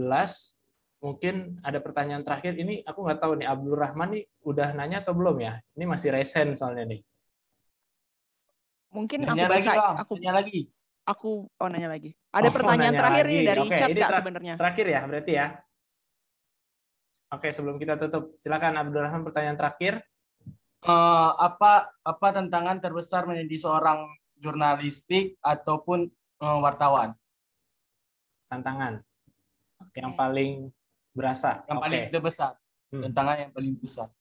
mungkin ada pertanyaan terakhir. Ini aku nggak tahu nih, Abdul Rahman nih udah nanya atau belum ya? Ini masih resen soalnya nih. Mungkin nanya aku baca. lagi. Aku nanya lagi. Ada pertanyaan terakhir nih dari chat Kak sebenarnya. Terakhir ya berarti ya. Oke, sebelum kita tutup, silakan Abdul Rahman pertanyaan terakhir. Apa tantangan terbesar menjadi seorang jurnalistik ataupun wartawan? Tantangan yang paling berasa. Yang paling terbesar. Tantangan yang paling besar.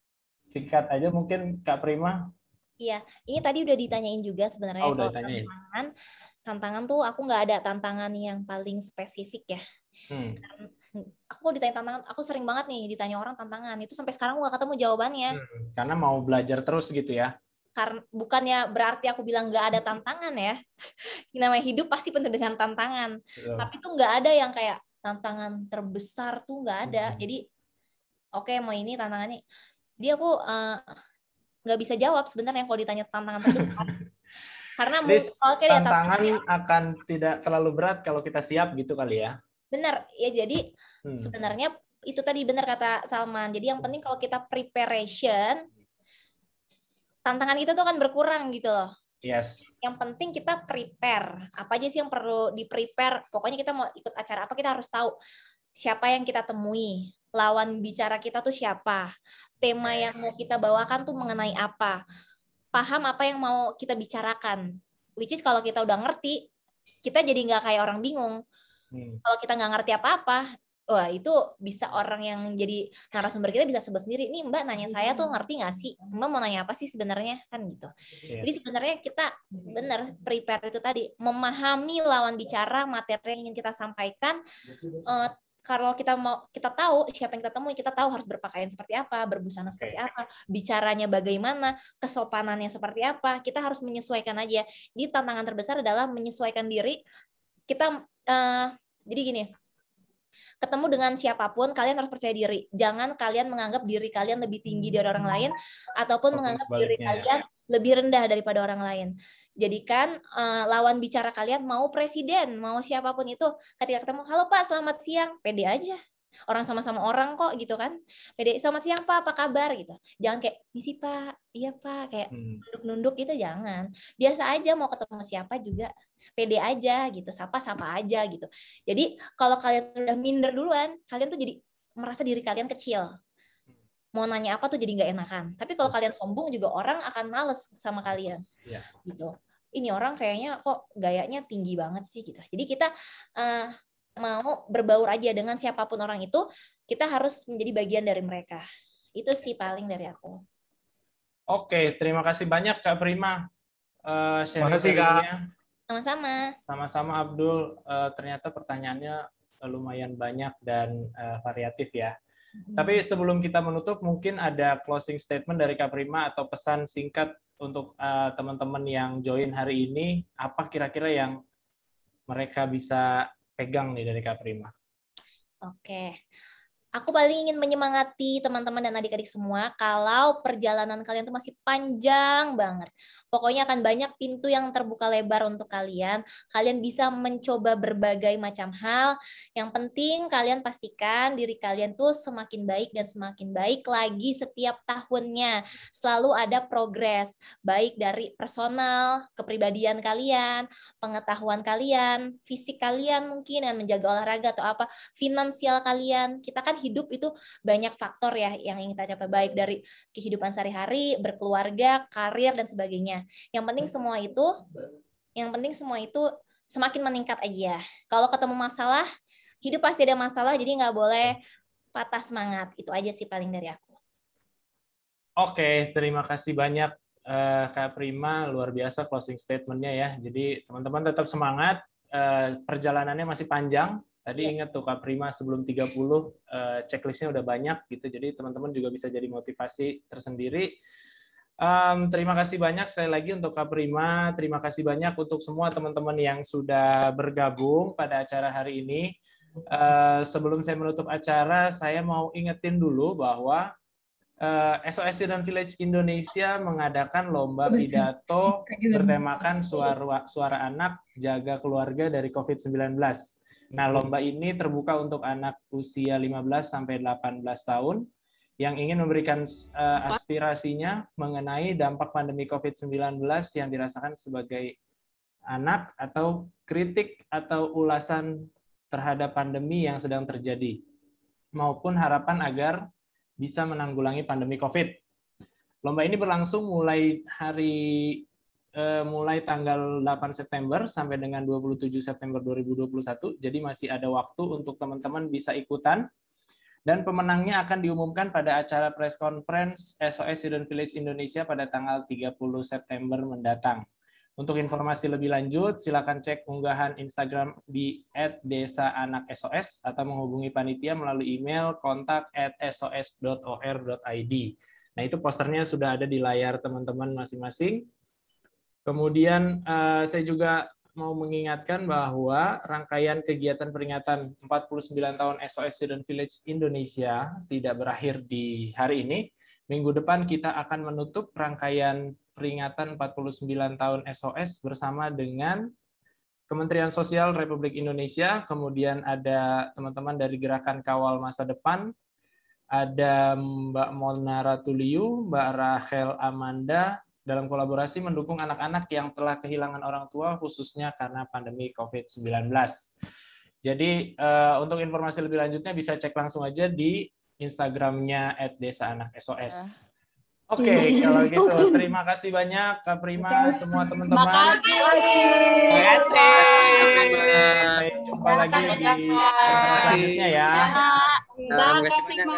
singkat aja mungkin Kak Prima. Iya, ini tadi udah ditanyain juga sebenarnya. Oh, udah Kalau ditanyain. tantangan tuh aku nggak ada tantangan yang paling spesifik ya. Aku kalau ditanya tantangan, aku sering banget nih ditanya orang tantangan. Itu sampai sekarang aku nggak ketemu jawabannya. Karena mau belajar terus gitu ya. Karena bukannya berarti aku bilang nggak ada tantangan ya. Namanya hidup pasti penuh dengan tantangan. Betul. Tapi tuh nggak ada yang kayak tantangan terbesar tuh nggak ada. Jadi oke, mau ini tantangannya. Dia aku nggak bisa jawab sebenarnya kalau ditanya tantangan terbesar. Karena tantangan akan tidak terlalu berat kalau kita siap gitu kali ya. Benar, ya jadi sebenarnya itu tadi benar kata Salman. Jadi yang penting kalau kita preparation, tantangan kita tuh akan berkurang gitu loh. Yes. Yang penting kita prepare. Apa aja sih yang perlu di-prepare? Pokoknya kita mau ikut acara apa, kita harus tahu siapa yang kita temui, lawan bicara kita tuh siapa, tema yang mau kita bawakan tuh mengenai apa, paham apa yang mau kita bicarakan. Which is kalau kita udah ngerti, kita jadi nggak kayak orang bingung. Kalau kita nggak ngerti apa-apa, wah itu bisa orang yang jadi narasumber kita bisa sebut sendiri. Nih Mbak nanya saya tuh ngerti nggak sih? Mbak mau nanya apa sih sebenarnya? Kan gitu. Jadi sebenarnya kita benar prepare itu tadi. Memahami lawan bicara, materi yang ingin kita sampaikan. Kalau kita tahu siapa yang kita temui, kita tahu harus berpakaian seperti apa, berbusana seperti apa, bicaranya bagaimana, kesopanannya seperti apa. Kita harus menyesuaikan aja. Jadi tantangan terbesar adalah menyesuaikan diri. Kita jadi gini, ketemu dengan siapapun, kalian harus percaya diri. Jangan kalian menganggap diri kalian lebih tinggi dari orang lain, ataupun menganggap diri kalian lebih rendah daripada orang lain. Jadikan lawan bicara kalian mau presiden, mau siapapun itu, ketika ketemu, halo Pak, selamat siang, pede aja. Orang sama-sama orang kok gitu kan. Pede, selamat siang Pak, apa kabar gitu. Jangan kayak, misi Pak, iya Pak, kayak nunduk-nunduk gitu, jangan. Biasa aja mau ketemu siapa juga. Pede aja gitu, sapa-sapa aja gitu. Jadi kalau kalian udah minder duluan, kalian tuh jadi merasa diri kalian kecil. Mau nanya apa tuh jadi nggak enakan. Tapi kalau kalian sombong juga orang akan males sama kalian. Gitu. Ini orang kayaknya kok gayanya tinggi banget sih gitu. Jadi kita mau berbaur aja dengan siapapun orang itu, kita harus menjadi bagian dari mereka. Itu sih paling dari aku. Oke, terima kasih banyak Kak Prima. Terima kasih Kak. Sama-sama. Sama-sama Abdul. Ternyata pertanyaannya lumayan banyak dan variatif ya. Tapi sebelum kita menutup, mungkin ada closing statement dari Kak Prima atau pesan singkat untuk teman-teman yang join hari ini. Apa kira-kira yang mereka bisa pegang nih dari Kak Prima? Oke. Aku paling ingin menyemangati teman-teman dan adik-adik semua kalau perjalanan kalian tuh masih panjang banget. Pokoknya akan banyak pintu yang terbuka lebar untuk kalian. Kalian bisa mencoba berbagai macam hal. Yang penting kalian pastikan diri kalian tuh semakin baik dan semakin baik lagi setiap tahunnya. Selalu ada progres, baik dari personal, kepribadian kalian, pengetahuan kalian, fisik kalian mungkin dengan menjaga olahraga atau apa, finansial kalian. Kita kan hidup itu banyak faktor ya yang ingin kita capai, baik dari kehidupan sehari-hari, berkeluarga, karir dan sebagainya. Yang penting semua itu semakin meningkat aja. Kalau ketemu masalah, hidup pasti ada masalah, jadi nggak boleh patah semangat. Itu aja sih paling dari aku. Oke, terima kasih banyak Kak Prima, luar biasa closing statement-nya ya. Jadi teman-teman tetap semangat, perjalanannya masih panjang. Tadi ingat tuh Kak Prima sebelum 30 checklist-nya udah banyak gitu. Jadi teman-teman juga bisa jadi motivasi tersendiri. Terima kasih banyak sekali lagi untuk Kak Prima. Terima kasih banyak untuk semua teman-teman yang sudah bergabung pada acara hari ini. Sebelum saya menutup acara, saya mau ingetin dulu bahwa SOS Student Village Indonesia mengadakan lomba pidato bertemakan suara anak jaga keluarga dari COVID-19. Nah, lomba ini terbuka untuk anak usia 15 sampai 18 tahun yang ingin memberikan aspirasinya mengenai dampak pandemi COVID-19 yang dirasakan sebagai anak atau kritik atau ulasan terhadap pandemi yang sedang terjadi maupun harapan agar bisa menanggulangi pandemi COVID. Lomba ini berlangsung mulai tanggal 8 September sampai dengan 27 September 2021. Jadi masih ada waktu untuk teman-teman bisa ikutan. Dan pemenangnya akan diumumkan pada acara press conference SOS Student Village Indonesia pada tanggal 30 September mendatang. Untuk informasi lebih lanjut, silakan cek unggahan Instagram di @desaanaksos atau menghubungi panitia melalui email kontak@sos.or.id. Nah, itu posternya sudah ada di layar teman-teman masing-masing. Kemudian saya juga mau mengingatkan bahwa rangkaian kegiatan peringatan 49 tahun SOS Student Village Indonesia tidak berakhir di hari ini. Minggu depan kita akan menutup rangkaian peringatan 49 tahun SOS bersama dengan Kementerian Sosial Republik Indonesia, kemudian ada teman-teman dari Gerakan Kawal Masa Depan, ada Mbak Mona Ratuliu, Mbak Rachel Amanda, dalam kolaborasi mendukung anak-anak yang telah kehilangan orang tua, khususnya karena pandemi COVID-19. Jadi untuk informasi lebih lanjutnya bisa cek langsung aja di Instagramnya @desaanaksos. Oke, kalau gitu terima kasih banyak Kak Prima, semua teman-teman. Terima kasih. Sampai jumpa lagi di acara selanjutnya ya. Terima kasih banyak.